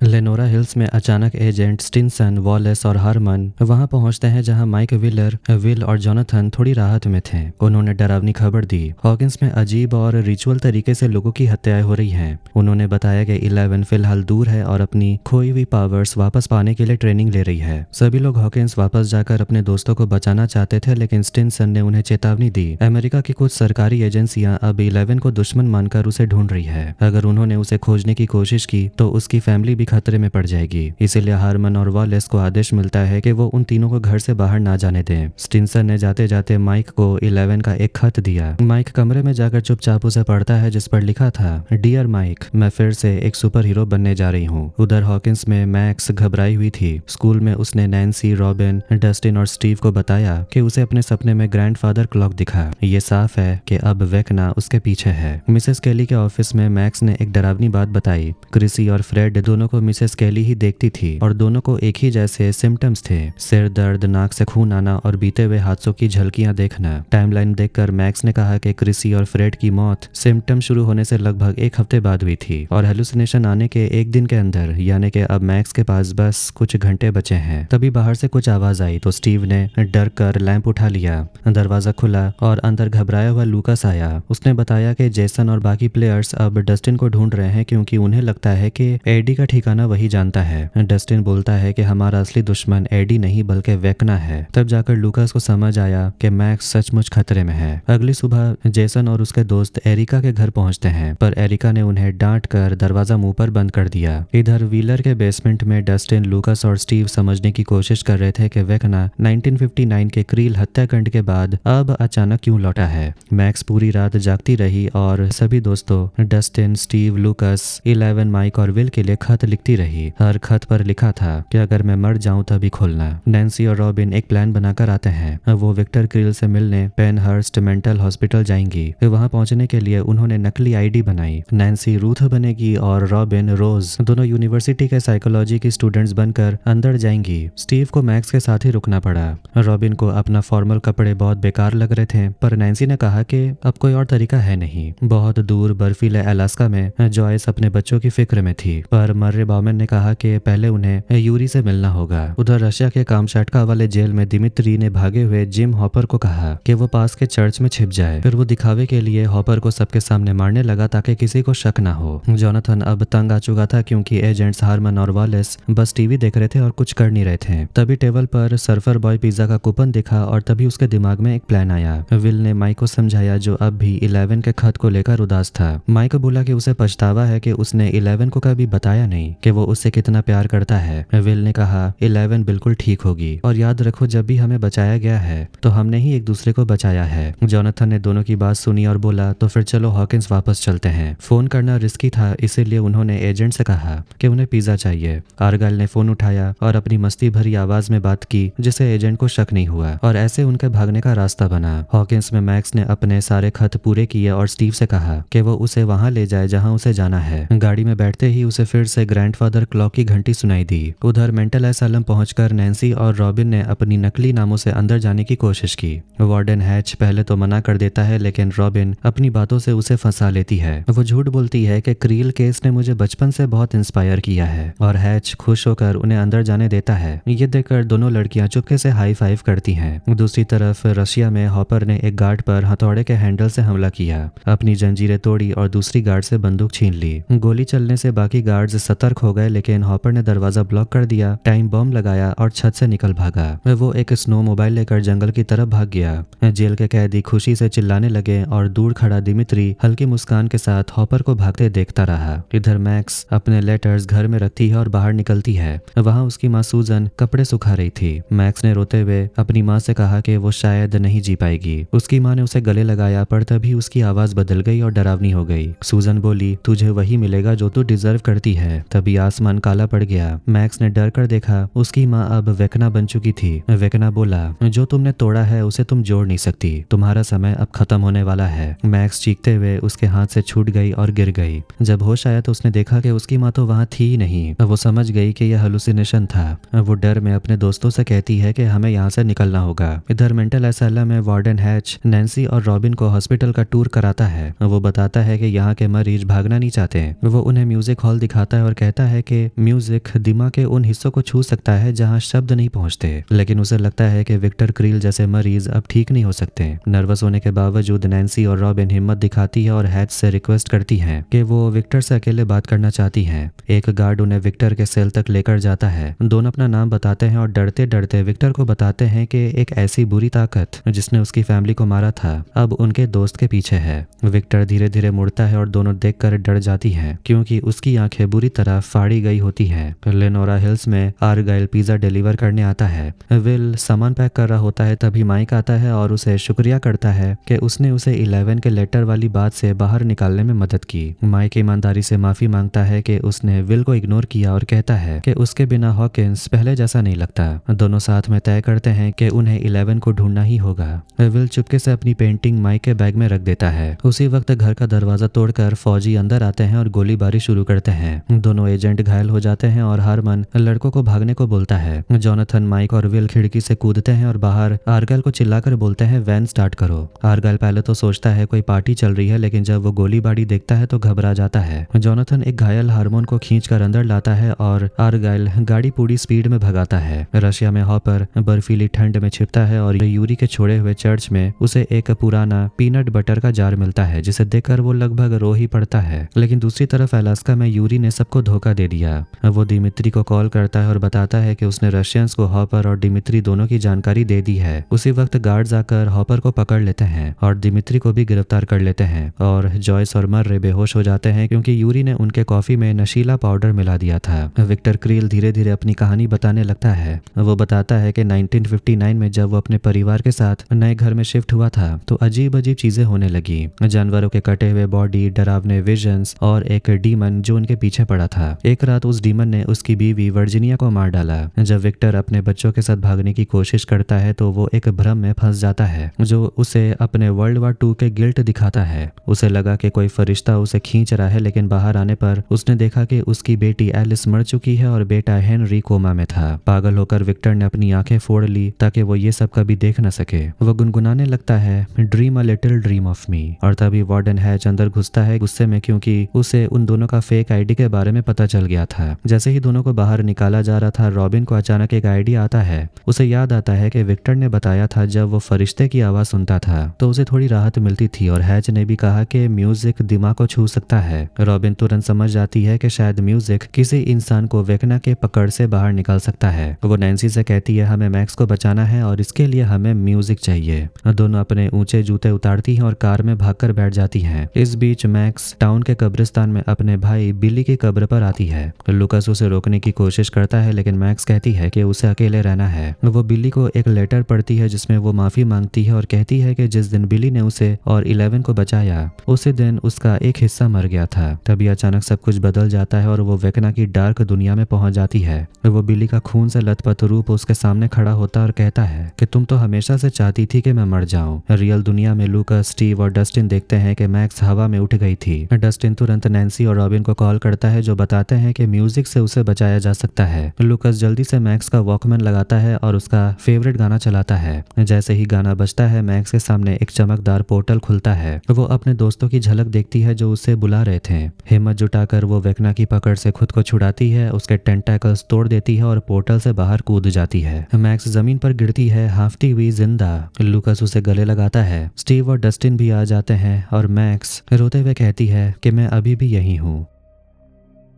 लेनोरा हिल्स में अचानक एजेंट स्टिनसन, वॉलेस और हारमन वहां पहुंचते हैं जहां माइक व्हीलर, विल और जोनाथन थोड़ी राहत में थे। उन्होंने डरावनी खबर दी। हॉकिंस में अजीब और रिचुअल तरीके से लोगों की हत्याएं हो रही हैं। उन्होंने बताया कि 11 फिलहाल दूर है और अपनी खोई हुई पावर्स वापस पाने के लिए ट्रेनिंग ले रही है। सभी लोग हॉकिंस वापस जाकर अपने दोस्तों को बचाना चाहते थे लेकिन स्टिनसन ने उन्हें चेतावनी दी। अमेरिका की कुछ सरकारी एजेंसियां अब 11 को दुश्मन मानकर उसे ढूंढ रही है। अगर उन्होंने उसे खोजने की कोशिश की तो उसकी फैमिली भी खतरे में पड़ जाएगी। इसीलिए हारमन और वॉलेस को आदेश मिलता है कि वो उन तीनों को घर से बाहर ना जाने दें। स्टिनसन ने जाते जाते माइक को 11 का एक खत दिया। माइक कमरे में जाकर चुपचाप उसे पढ़ता है जिस पर लिखा था, डियर माइक, मैं फिर से एक सुपर हीरो बनने जा रही हूँ। उधर हॉकिंस में मैक्स घबराई हुई थी। स्कूल में उसने नैन्सी, रॉबिन, डस्टिन और स्टीव को बताया कि उसे अपने सपने में ग्रैंडफादर क्लॉक दिखा। ये साफ है कि अब वेकना उसके पीछे है। मिसेस केली के ऑफिस में मैक्स ने एक डरावनी बात बताई। क्रिसी और फ्रेड दोनों को मिसेस केली ही देखती थी और दोनों को एक ही जैसे सिम्टम्स थे, सिर दर्द, नाक से खून आना और बीते हुए हादसों की झलकियां देखना। टाइमलाइन देखकर मैक्स ने कहा कि क्रिसी और फ्रेड की मौत सिम्टम शुरू होने से लगभग एक हफ्ते बाद हुई थी और हेलुसिनेशन आने के एक दिन के अंदर, यानी कि अब मैक्स के पास बस कुछ घंटे बचे हैं। तभी बाहर से कुछ आवाज आई तो स्टीव ने डर कर लैंप उठा लिया। दरवाजा खुला और अंदर घबराया हुआ लूकस आया। उसने बताया कि जेसन और बाकी प्लेयर्स अब डस्टिन को ढूंढ रहे हैं क्योंकि उन्हें लगता है कि एडी का ठिकाना वही जानता है। डस्टिन बोलता है कि हमारा असली दुश्मन एडी नहीं बल्कि वेकना है। तब जाकर लूकस को समझ आया कि मैक्स सचमुच खतरे में है। अगली सुबह जेसन और उसके दोस्त एरिका के घर पहुंचते हैं पर एरिका ने उन्हें डांट कर दरवाजा मुंह पर बंद कर दिया। इधर व्हीलर के बेसमेंट में डस्टिन, लूकस और स्टीव समझने की कोशिश कर रहे थे कि वेकना 1959 के क्रील हत्याकांड के बाद अब अचानक क्यों लौटा है। मैक्स पूरी रात जागती रही और सभी दोस्तों डस्टिन, स्टीव, लूकस, 11, माइक और विल के लिए खत लिखती रही। हर खत पर लिखा था कि अगर मैं मर जाऊं तभी खोलना। नैन्सी और रॉबिन एक प्लान बनाकर आते हैं। वो विक्टर क्रील से मिलने पेनहर्स्ट मेंटल हॉस्पिटल जाएंगी। वहां पहुंचने के लिए उन्होंने नकली आईडी बनाई। नैन्सी रूथ बनेगी और रॉबिन रोज दोनों यूनिवर्सिटी के साइकोलॉजी की स्टूडेंट्स बनकर अंदर जाएंगी। स्टीव को मैक्स के साथ ही रुकना पड़ा। रॉबिन को अपना फॉर्मल कपड़े बहुत बेकार लग रहे थे पर नैन्सी ने कहा कि अब कोई और तरीका है नहीं। बहुत दूर बर्फीले अलास्का में जॉयस अपने बच्चों की फिक्र में थी पर मर्रे बाउमन ने कहा कि पहले उन्हें यूरी से मिलना होगा। उधर रशिया के कामचाटका वाले जेल में दिमित्री ने भागे हुए जिम हॉपर को कहा कि वो पास के चर्च में छिप जाए। फिर वो दिखावे के लिए हॉपर को सबके सामने मारने लगा ताकि किसी को शक ना हो। जोनाथन अब तंग आ चुका था क्योंकि एजेंट्स हारमन और वॉलेस बस टीवी देख रहे थे और कुछ कर नहीं रहे थे। तभी टेबल पर सर्फर बॉय पिज्जा का कूपन दिखा और तभी उसके दिमाग में एक प्लान आया। विल ने माइक को समझाया जो अब भी 11 के खत को लेकर उदास था। माइक बोला कि उसे पछतावा है कि उसने 11 को कभी बताया नहीं कि वो उससे कितना प्यार करता है। विल ने कहा 11 बिल्कुल ठीक होगी और याद रखो जब भी हमें बचाया गया है तो हमने ही एक दूसरे को बचाया है। जोनाथन ने दोनों की बात सुनी और बोला तो फिर चलो हॉकिंस वापस चलते हैं। फोन करना रिस्की था इसीलिए उन्होंने एजेंट से कहा कि उन्हें पिज्जा चाहिए। आर्गाइल ने फोन उठाया और अपनी मस्ती भरी आवाज में बात की जिससे एजेंट को शक नहीं हुआ और ऐसे उनके भागने का रास्ता बना। हॉकिंस में मैक्स ने अपने सारे खत पूरे किए और स्टीव से कहा कि वो उसे वहां ले जाए जहां उसे जाना है। गाड़ी में बैठते ही उसे फिर से ग्रैंडफादर क्लॉक की घंटी सुनाई दी। उधर मेंटल एसाइलम पहुंचकर नैन्सी और रॉबिन ने अपनी नकली नामों से अंदर जाने की कोशिश की। वार्डन हैच पहले तो मना कर देता है, लेकिन रॉबिन अपनी बातों से उसे फंसा लेती है। वो झूठ बोलती है कि क्रील केस ने मुझे बचपन से बहुत इंस्पायर किया है, और हैच खुश होकर उन्हें अंदर जाने देता है। ये देखकर दोनों लड़कियां चुपके से हाई फाइव करती हैं। दूसरी तरफ रशिया में हॉपर ने एक गार्ड पर हथौड़े के हैंडल से हमला किया, अपनी जंजीरें तोड़ी और दूसरी गार्ड से बंदूक छीन ली। गोली चलने से बाकी गार्ड्स सतर्क हो गए, लेकिन हॉपर ने दरवाजा ब्लॉक कर दिया, टाइम बॉम्ब लगाया और छत से निकल भागा। वो एक स्नो मोबाइल लेकर जंगल की तरफ भाग गया। जेल के कैदी खुशी से चिल्लाने लगे और दूर खड़ा दिमित्री हल्की मुस्कान के साथ हॉपर को भागते देखता रहा। इधर मैक्स अपने लेटर्स घर में रखती है और बाहर निकलती है। वहां उसकी माँ सूजन कपड़े सुखा रही थी। मैक्स ने रोते हुए अपनी माँ से कहा कि वो शायद नहीं जी पाएगी। उसकी माँ ने उसे गले लगाया, पर तभी उसकी आवाज बदल गई और डरावनी हो गई। सूजन बोली, तुझे वही मिलेगा जो तू डिजर्व करती है। तभी आसमान काला पड़ गया। मैक्स ने डर कर देखा, उसकी माँ अब वेकना बन चुकी थी। वेकना बोला, जो तुमने तोड़ा है उसे तुम जोड़ नहीं सकती, तुम्हारा समय अब खत्म होने वाला है। मैक्स चीखते हुए उसके हाथ से छूट गई और गिर गई। जब होश आया तो उसने देखा कि उसकी माँ तो वहाँ थी ही नहीं। वो समझ गई कि यह हेलुसिनेशन था। वो डर में अपने दोस्तों से कहती है कि हमें यहाँ से निकलना होगा। इधर मेंटल एसाइलम में वार्डन हैच नैन्सी और रॉबिन को हॉस्पिटल का टूर कराता है। वो बताता है कि यहाँ के मरीज भागना नहीं चाहते। वो उन्हें म्यूजिक हॉल दिखाता है और कहता है कि म्यूजिक दिमाग के उन हिस्सों को छू सकता है जहाँ शब्द नहीं पहुँचते, लेकिन उसे लगता है कि विक्टर क्रील जैसे मरीज अब ठीक नहीं हो सकते। नर्वस होने के बावजूद नैन्सी और रॉबिन हिम्मत दिखाती है और हैच से रिक्वेस्ट करती है कि वो विक्टर से अकेले बात करना चाहती हैं। एक गार्ड उन्हें विक्टर के सेल तक लेकर जाता है। दोनों अपना नाम बताते हैं और डरते डरते विक्टर को बताते हैं कि एक ऐसी बुरी ताकत जिसने उसकी फैमिली को मारा था अब उनके दोस्त के पीछे है। विक्टर धीरे धीरे मुड़ता है और दोनों देखकर डर जाती हैं, क्योंकि उसकी आंखें बुरी तरह फाड़ी गई होती हैं। लेनोरा हिल्स में आर्गाइल पिज्जा डिलीवर करने आता है। विल सामान पैक कर रहा होता है, तभी माइक आता है और उसे शुक्रिया करता है कि उसने उसे 11 के लेटर वाली बात से बाहर निकालने में मदद की। माइक ईमानदारी से माफी मांगता है कि उसने विल को इग्नोर किया और कहता है कि उसके बिना हॉकिंस पहले जैसा नहीं लगता। दोनों साथ में तय करते हैं कि उन्हें 11 को ढूंढना ही होगा। विल चुपके से अपनी पेंटिंग माइक के बैग में रख देता है। उसी वक्त घर का दरवाजा तोड़कर फौजी अंदर आते हैं और गोलीबारी शुरू करते हैं। दोनों एजेंट घायल हो जाते हैं और हारमन लड़कों को भागने को बोलता है। जोनाथन, माइक और विल खिड़की से कूदते हैं और बाहर आर्गल को चिल्लाकर बोलते हैं, वैन स्टार्ट करो। आर्गल पहले तो सोचता है कोई पार्टी चल रही है, लेकिन जब वो गोलीबारी देखता है तो घबरा जाता है। जोनाथन एक घायल हारमोन को खींचकर अंदर लाता है और आर्गल गाड़ी पूरी स्पीड में भगाता है। रशिया में हॉपर बर्फीली ठंड में छिपता है और यूरी के छोड़े हुए चर्च में उसे एक पुराना पीनट बटर का जार मिलता है, जिसे देखकर वो लगभग रो ही पड़ता है। लेकिन दूसरी तरफ अलास्का में यूरी ने सबको धोखा दे दिया। वो दिमित्री को कॉल करता है और बताता है कि उसने रशियंस को हॉपर और दिमित्री दोनों की जानकारी दे दी है। उसी वक्त गार्ड्स आकर हॉपर को पकड़ लेते हैं और दिमित्री को भी गिरफ्तार कर लेते हैं, और जॉयस और मर्रे बेहोश हो जाते हैं क्योंकि यूरी ने उनके कॉफी में नशीला पाउडर मिला दिया था। विक्टर क्रील धीरे धीरे अपनी कहानी बताने लगता है। वो बताता है कि 1959 में जब वो अपने परिवार के साथ नए घर में शिफ्ट हुआ था तो अजीब अजीब चीजें होने लगी। जानवरों के कटे हुए बॉडी, डरावने विजन्स और एक डीमन जो उनके पीछे पड़ा था। एक रात उस डीमन ने उसकी बीवी वर्जीनिया को मार डाला। जब विक्टर अपने बच्चों के साथ भागने की कोशिश करता है तो वो एक भ्रम में फंस जाता है जो उसे अपने वर्ल्ड वार 2 के गिल्ट दिखाता है। उसे लगा कि कोई फरिश्ता उसे खींच रहा है, लेकिन बाहर आने पर उसने देखा कि उसकी बेटी एलिस मर चुकी है और बेटा हेनरी कोमा में था। पागल होकर विक्टर ने अपनी आंखें फोड़ ली ताकि वो ये सब कभी देख न सके। वो गुनगुनाने लगता है, dream a little dream of me. और तभी वार्डन हैच अंदर घुसता है गुस्से में, क्योंकि उसे उन दोनों का फेक आईडी के बारे में पता चल गया था। जैसे ही दोनों को बाहर निकाला जा रहा था, रॉबिन को अचानक एक आइडिया आता है। उसे याद आता है कि विक्टर ने बताया था जब वो फरिश्ते की आवाज सुनता था तो उसे थोड़ी राहत मिलती थी, और हैच ने भी कहा कि म्यूजिक दिमाग को छू सकता है। रॉबिन तुरंत समझ जाती है कि शायद म्यूजिक किसी इंसान को वेकना के पकड़ से बाहर निकाल सकता है। वो नैन्सी से कहती है, हमें मैक्स को बचाना है और इसके लिए हमें म्यूजिक चाहिए। दोनों अपने ऊंचे जूते उतारती हैं और कार में भागकर बैठ जाती हैं। इस बीच मैक्स टाउन के कब्रिस्तान में अपने भाई बिली की कब्र पर आती है। लुकस उसे रोकने की कोशिश करता है, लेकिन मैक्स कहती है कि उसे अकेले रहना है। वो बिली को एक लेटर पढ़ती है जिसमें वो माफी मांगती है और कहती है कि जिस दिन बिली ने उसे और 11 को बचाया उसी दिन उसका एक हिस्सा मर गया था। तभी अचानक सब कुछ बदल जाता है और वो वेकना की डार्क दुनिया में पहुंच जाती है। वो बिली का खून से लथपथ रूप उसके सामने खड़ा होता और कहता है कि तुम तो हमेशा से चाहती थी कि मैं मर जाऊं। रियल दुनिया में लूकस, स्टीव और डस्टिन देखते हैं कि मैक्स हवा में उठ गई थी। डस्टिन तुरंत नैन्सी और रॉबिन को कॉल करता है जो बताते हैं कि म्यूजिक से उसे बचाया जा सकता है। लूकस जल्दी से मैक्स का वॉकमैन लगाता है और उसका फेवरेट गाना चलाता है। जैसे ही गाना बजता है मैक्स के सामने एक चमकदार पोर्टल खुलता है। वो अपने दोस्तों की झलक देखती है जो उसे बुला रहे थे। हिम्मत जुटाकर वो वेकना की पकड़ से खुद को छुड़ाती है, उसके टेंटैकल्स तोड़ देती है और पोर्टल से बाहर कूद जाती है। मैक्स जमीन पर गिरती है हाफती हुई जिंदा। लूकस उसे गले लगाता है। स्टीव और डस्टिन भी आ जाते हैं और मैक्स रोते हुए कहती है कि मैं अभी भी यहीं हूँ।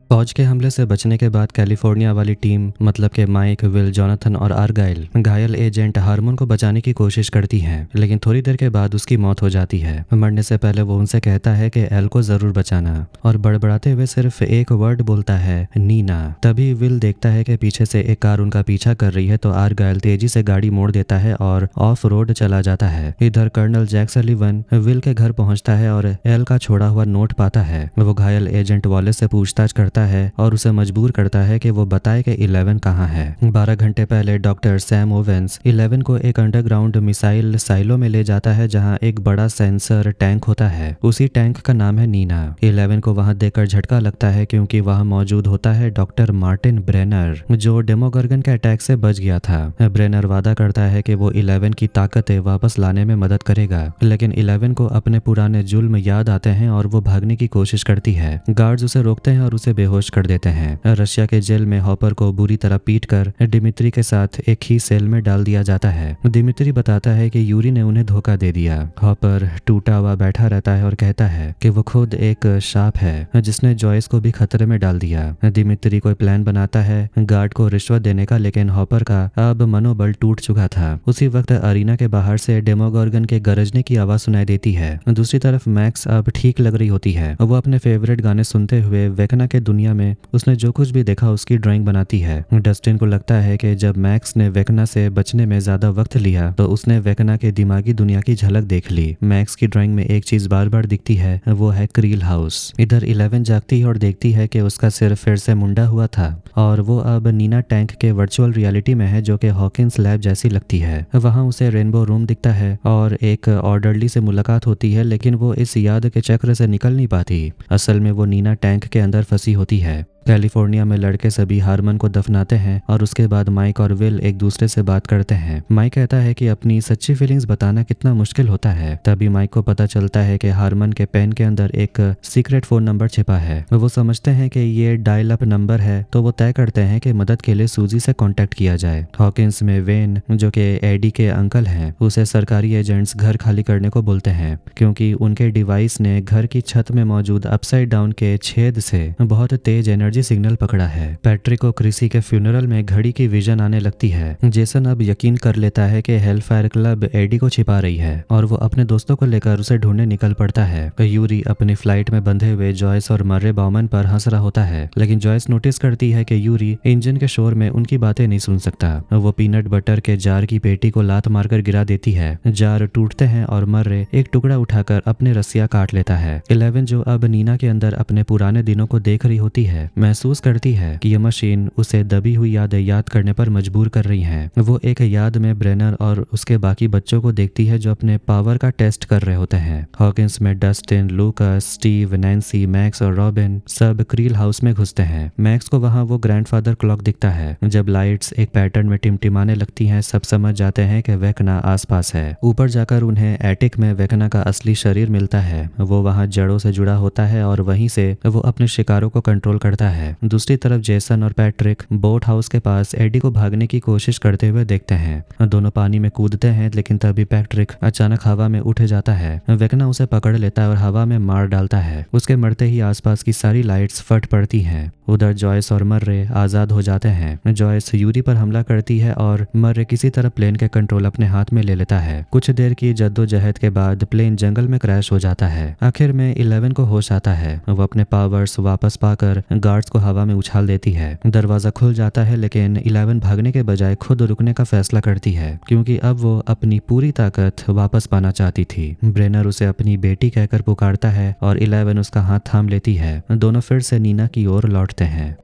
फौज के हमले से बचने के बाद कैलिफोर्निया वाली टीम मतलब कि माइक, विल, जोनाथन और आर्गाइल घायल एजेंट हार्मोन को बचाने की कोशिश करती हैं, लेकिन थोड़ी देर के बाद उसकी मौत हो जाती है। मरने से पहले वो उनसे कहता है कि एल को जरूर बचाना और बड़बड़ाते हुए सिर्फ एक वर्ड बोलता है, नीना। तभी विल देखता है कि पीछे से एक कार उनका पीछा कर रही है तो आर्गाइल तेजी से गाड़ी मोड़ देता है और ऑफ रोड चला जाता है। इधर कर्नल जैक सलीवन विल के घर पहुंचता है और एल का छोड़ा हुआ नोट पाता है। वो घायल एजेंट वॉलेस से पूछताछ करता है और उसे मजबूर करता है कि वो बताए कि 11 कहाँ है। 12 घंटे पहले डॉक्टर सैम ओवेंस 11 को एक अंडरग्राउंड मिसाइल साइलो में ले जाता है जहां एक बड़ा सेंसर टैंक होता है। उसी टैंक का नाम है नीना। 11 को वहां देखकर झटका लगता है क्योंकि वहां मौजूद होता है डॉक्टर मार्टिन ब्रेनर जो डेमोगर्गन के अटैक से बच गया था। ब्रेनर वादा करता है कि वो 11 की ताकतें वापस लाने में मदद करेगा, लेकिन 11 को अपने पुराने जुल्म याद आते हैं और वो भागने की कोशिश करती है। गार्ड्स उसे रोकते हैं और उसे बेहोश कर देते हैं। रशिया के जेल में हॉपर को बुरी तरह पीटकर डिमित्री के साथ एक ही सेल में डाल दिया जाता है। डिमित्री बताता है कि यूरी ने उन्हें धोखा दे दिया। हॉपर टूटा हुआ बैठा रहता है और कहता है कि वो खुद एक सांप है जिसने जॉयस को भी खतरे में डाल दिया। डिमित्री कोई प्लान बनाता है गार्ड को रिश्वत देने का, लेकिन हॉपर का अब मनोबल टूट चुका था। उसी वक्त अरीना के बाहर से डेमोगॉर्गन के गरजने की आवाज सुनाई देती है। दूसरी तरफ मैक्स अब ठीक लग रही होती है। वो अपने फेवरेट गाने सुनते हुए वेकना के दुनिया में उसने जो कुछ भी देखा उसकी ड्राइंग बनाती है। डस्टिन को लगता है कि जब मैक्स ने वेकना से बचने में ज्यादा वक्त लिया तो उसने वेकना के दिमागी दुनिया की झलक देख ली। मैक्स की ड्राइंग में एक चीज बार बार दिखती है, वो है क्रील हाउस। इधर 11 जागती है और देखती है कि उसका सिर फिर से मुंडा हुआ था और वो अब नीना टैंक के वर्चुअल रियलिटी में है जो कि हॉकिंस लैब जैसी लगती है। वहां उसे रेनबो रूम दिखता है और एक ऑर्डरली से मुलाकात होती है, लेकिन वो इस याद के चक्र से निकल नहीं पाती। असल में वो नीना टैंक के अंदर फंसी होती है। कैलिफोर्निया में लड़के सभी हार्मन को दफनाते हैं और उसके बाद माइक और विल एक दूसरे से बात करते हैं। माइक कहता है कि अपनी सच्ची फीलिंग्स बताना कितना मुश्किल होता है। तभी माइक को पता चलता है कि हार्मन के पेन के अंदर एक सीक्रेट फोन नंबर छिपा है। वो समझते हैं कि ये डायल अप नंबर है तो वो तय करते हैं कि मदद के लिए सूजी से कांटेक्ट किया जाए। हॉकिंस में वेन जो कि एडी के अंकल हैं उसे सरकारी एजेंट्स घर खाली करने को बोलते हैं क्योंकि उनके डिवाइस ने घर की छत में मौजूद अपसाइड डाउन के छेद से बहुत तेज एनर्जी सिग्नल पकड़ा है। पैट्रिक और क्रिसी के फ्यूनरल में घड़ी की विजन आने लगती है। जेसन अब यकीन कर लेता है कि हेलफायर क्लब एडी को छिपा रही है और वो अपने दोस्तों को लेकर उसे ढूंढने निकल पड़ता है। यूरी अपनी फ्लाइट में बंधे हुए जॉयस और मर्रे बाउमन पर हंस रहा होता है, लेकिन जॉयस नोटिस करती है कि यूरी इंजन के शोर में उनकी बातें नहीं सुन सकता। वो पीनट बटर के जार की पेटी को लात मारकर गिरा देती है। जार टूटते हैं और मर्रे एक टुकड़ा उठाकर अपने रस्सियां काट लेता है। 11 जो अब नीना के अंदर अपने पुराने दिनों को देख रही होती है महसूस करती है कि यह मशीन उसे दबी हुई यादें याद करने पर मजबूर कर रही है। वो एक याद में ब्रेनर और उसके बाकी बच्चों को देखती है जो अपने पावर का टेस्ट कर रहे होते हैं। हॉकिंस में डस्टिन, लूकस, स्टीव, नैन्सी, मैक्स और रॉबिन सब क्रील हाउस में घुसते हैं। मैक्स को वहां वो ग्रैंडफादर क्लॉक दिखता है। जब लाइट्स एक पैटर्न में टिमटिमाने लगती हैं सब समझ जाते हैं कि वेकना आसपास है। ऊपर जाकर उन्हें एटिक में वेकना का असली शरीर मिलता है। वो वहां जड़ों से जुड़ा होता है और वहीं से वो अपने शिकारों को कंट्रोल करता है। दूसरी तरफ जेसन और पैट्रिक बोट हाउस के पास एडी को भागने की कोशिश करते हुए देखते हैं। दोनों पानी में कूदते हैं, लेकिन तभी पैट्रिक अचानक हवा में उठ जाता है। वेकना उसे पकड़ लेता है और हवा में मार डालता है। उसके मरते ही आसपास की सारी लाइट्स फट पड़ती हैं। उधर जॉयस और मर्रे आजाद हो जाते हैं। जॉयस यूरी पर हमला करती है और मर्रे किसी तरह प्लेन के कंट्रोल अपने हाथ में ले लेता है। कुछ देर की जद्दोजहद के बाद प्लेन जंगल में क्रैश हो जाता है। आखिर में 11 को होश आता है। वो अपने पावर्स वापस पाकर गार्ड्स को हवा में उछाल देती है। दरवाजा खुल जाता है, लेकिन 11 भागने के बजाय खुद रुकने का फैसला करती है क्योंकि अब वो अपनी पूरी ताकत वापस पाना चाहती थी। ब्रेनर उसे अपनी बेटी कहकर पुकारता है और 11 उसका हाथ थाम लेती है। दोनों फिर से नीना की ओर लौटते हैं।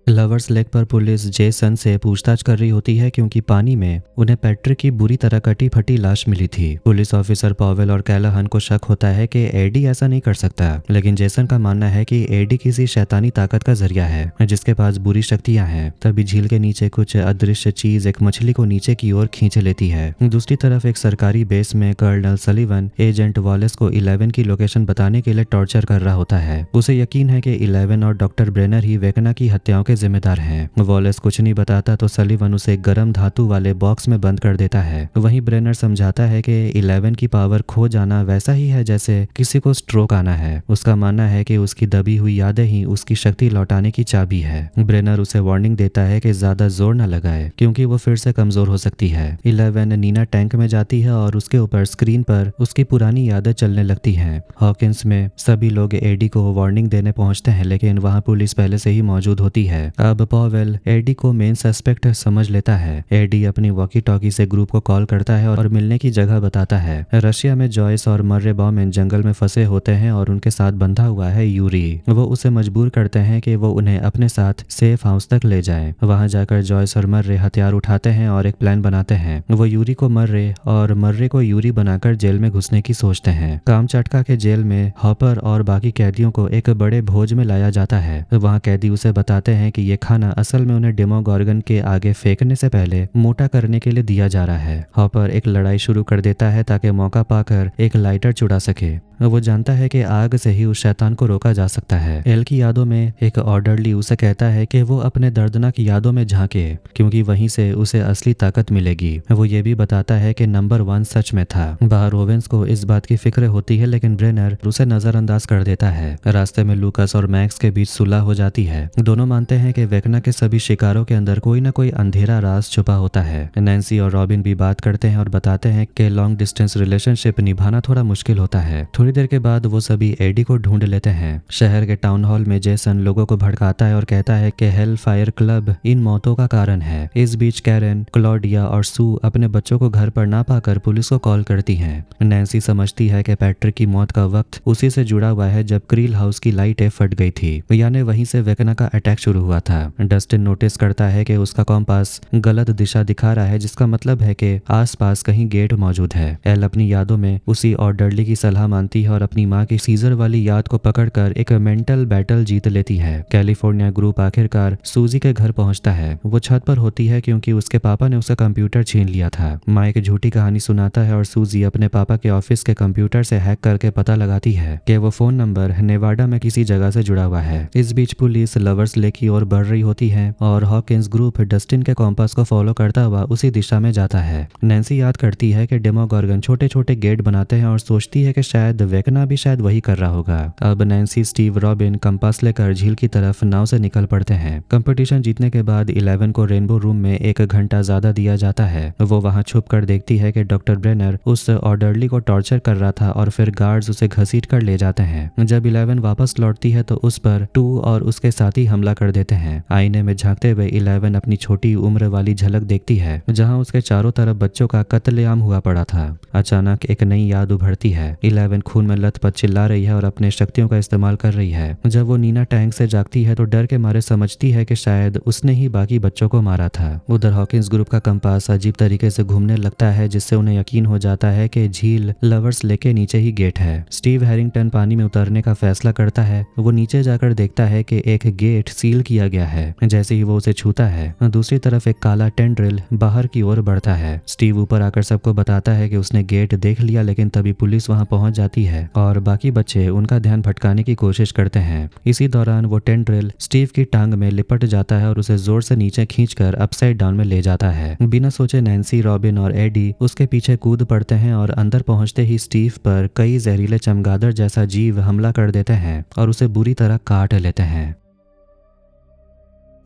लवर्स लेक पर पुलिस जेसन से पूछताछ कर रही होती है क्योंकि पानी में उन्हें पैट्रिक की बुरी तरह कटी फटी लाश मिली थी। पुलिस ऑफिसर पॉवेल और कैलाहन को शक होता है कि एडी ऐसा नहीं कर सकता, लेकिन जेसन का मानना है कि एडी किसी शैतानी ताकत का जरिया है जिसके पास बुरी शक्तियां हैं। तभी झील के नीचे कुछ अदृश्य चीज एक मछली को नीचे की ओर खींच लेती है। दूसरी तरफ एक सरकारी बेस में कर्नल सलीवन एजेंट वॉलेस को 11 की लोकेशन बताने के लिए टॉर्चर कर रहा होता है। उसे यकीन है कि 11 और डॉक्टर ब्रेनर ही वेकना की हत्याओं के जिम्मेदार हैं। वॉलेस कुछ नहीं बताता तो सलीवन उसे गर्म धातु वाले बॉक्स में बंद कर देता है। वहीं ब्रेनर समझाता है कि 11 की पावर खो जाना वैसा ही है जैसे किसी को स्ट्रोक आना है। उसका मानना है कि उसकी दबी हुई यादें ही उसकी शक्ति लौटाने की चाबी है। ब्रेनर उसे वार्निंग देता है कि ज्यादा जोर न लगाए क्योंकि वो फिर से कमजोर हो सकती है। 11 नीना टैंक में जाती है और उसके ऊपर स्क्रीन पर उसकी पुरानी यादें चलने लगती हैं। हॉकिंस में सभी लोग एडी को वार्निंग देने पहुंचते हैं, लेकिन वहां पुलिस पहले से ही मौजूद होती है। अब पॉवेल एडी को मेन सस्पेक्ट समझ लेता है। एडी अपनी वॉकी टॉकी से ग्रुप को कॉल करता है और मिलने की जगह बताता है। रशिया में जॉयस और मर्रे बॉमेन जंगल में फंसे होते हैं और उनके साथ बंधा हुआ है यूरी। वो उसे मजबूर करते हैं कि वो उन्हें अपने साथ सेफ हाउस तक ले जाए। वहां जाकर जॉयस और मर्रे हथियार उठाते हैं और एक प्लान बनाते हैं। वो यूरी को मर्रे और मर्रे को यूरी बनाकर जेल में घुसने की सोचते हैं। कामचटका के जेल में हॉपर और बाकी कैदियों को एक बड़े भोज में लाया जाता है। वहां कैदी उसे बताते हैं कि ये खाना असल में उन्हें डेमोगॉर्गन के आगे फेंकने से पहले मोटा करने के लिए दिया जा रहा है। हॉपर एक लड़ाई शुरू कर देता है ताकि मौका पाकर एक लाइटर चुरा सके। वो जानता है कि आग से ही उस शैतान को रोका जा सकता है। एल की यादों में एक ऑर्डरली उसे कहता है कि वो अपने दर्दनाक यादों में झांके क्योंकि वहीं से उसे असली ताकत मिलेगी। वो ये भी बताता है कि नंबर 1 सच में था। बाहर ओवेंस को इस बात की फिक्र होती है, लेकिन ब्रेनर उसे नजरअंदाज कर देता है। रास्ते में लूकस और मैक्स के बीच सुलह हो जाती है। दोनों मानते हैं कि वेकना के सभी शिकारों के अंदर कोई ना कोई अंधेरा राज छुपा होता है। नैन्सी और रॉबिन भी बात करते हैं और बताते हैं कि लॉन्ग डिस्टेंस रिलेशनशिप निभाना थोड़ा मुश्किल होता है। थोड़ी देर के बाद वो सभी एडी को ढूंढ लेते हैं। शहर के टाउन हॉल में जेसन लोगों को भड़काता है और कहता है कि हेल फायर क्लब इन मौतों का कारण है। इस बीच कैरन, क्लॉडिया और सू अपने बच्चों को घर पर ना पाकर पुलिस को कॉल करती हैं। नैन्सी समझती है कि पैट्रिक की मौत का वक्त उसी से जुड़ा हुआ है जब क्रील हाउस की लाइटें फट गई थी, यानी वहीं से वेकना का अटैक शुरू हुआ था। डस्टिन नोटिस करता है कि उसका कॉम्पास गलत दिशा दिखा रहा है, जिसका मतलब है कि आसपास कहीं गेट मौजूद है। एल अपनी यादों में उसी ऑर्डरली की सलाह मानती है और अपनी माँ की सीजर वाली याद को पकड़कर एक मेंटल बैटल जीत लेती है। कैलिफोर्निया ग्रुप आखिरकार सूजी के घर पहुंचता है। वो छत पर होती है क्योंकि उसके पापा ने उसका कंप्यूटर छीन लिया था। माँ एक झूठी कहानी सुनाता है और सूजी अपने पापा के ऑफिस के कंप्यूटर से हैक करके पता लगाती है कि वो फोन नंबर नेवाडा में किसी जगह से जुड़ा हुआ है। इस बीच पुलिस लवर्स लेक की ओर बढ़ रही होती है और हॉकिंस ग्रुप डस्टिन के कॉम्पास को फॉलो करता हुआ उसी दिशा में जाता है। नैन्सी याद करती है कि डेमोगॉर्गन छोटे छोटे गेट बनाते हैं और सोचती है कि शायद वेकना भी शायद वही कर रहा होगा। अब नैन्सी, स्टीव, रॉबिन कंपास लेकर झील की तरफ नाव से निकल पड़ते हैं। कंपटीशन जीतने के बाद 11 को रेनबो रूम में 1 घंटा ज्यादा दिया जाता है। वो वहां छुप कर देखती है कि डॉक्टर ब्रेनर उस ऑर्डरली को टॉर्चर कर रहा था और फिर गार्ड्स उसे घसीट कर ले जाते हैं। जब 11 वापस लौटती है तो उस पर 2 और उसके साथी हमला कर देते हैं। आईने में झांकते हुए 11 अपनी छोटी उम्र वाली झलक देखती है जहां उसके चारों तरफ बच्चों का कत्लेआम हुआ पड़ा था। अचानक एक नई याद उभरती है। 11 खून में लथपथ चिल्ला रही है और अपने शक्तियों का इस्तेमाल कर रही है। जब वो नीना टैंक से जागती है तो डर के मारे समझती है कि शायद उसने ही बाकी बच्चों को मारा था। उधर हॉकिंस ग्रुप का कंपास अजीब तरीके से घूमने लगता है, जिससे उन्हें यकीन हो जाता है कि झील लवर्स लेक के नीचे ही गेट है। स्टीव हैरिंगटन पानी में उतरने का फैसला करता है। वो नीचे जाकर देखता है कि एक गेट सील किया गया है। जैसे ही वो उसे छूता है, दूसरी तरफ एक काला टेंड्रिल बाहर की ओर बढ़ता है। स्टीव ऊपर आकर सबको बताता है कि उसने गेट देख लिया, लेकिन तभी पुलिस वहां पहुंच जाती है और बाकी बच्चे उनका ध्यान भटकाने की कोशिश करते हैं। इसी दौरान वो टेंड्रिल स्टीव की टांग में लिपट जाता है और उसे जोर से नीचे खींचकर अपसाइड डाउन में ले जाता है। बिना सोचे नैन्सी, रॉबिन और एडी उसके पीछे कूद पड़ते हैं और अंदर पहुंचते ही स्टीव पर कई जहरीले चमगादड़ जैसा जीव हमला कर देते हैं और उसे बुरी तरह काट लेते हैं।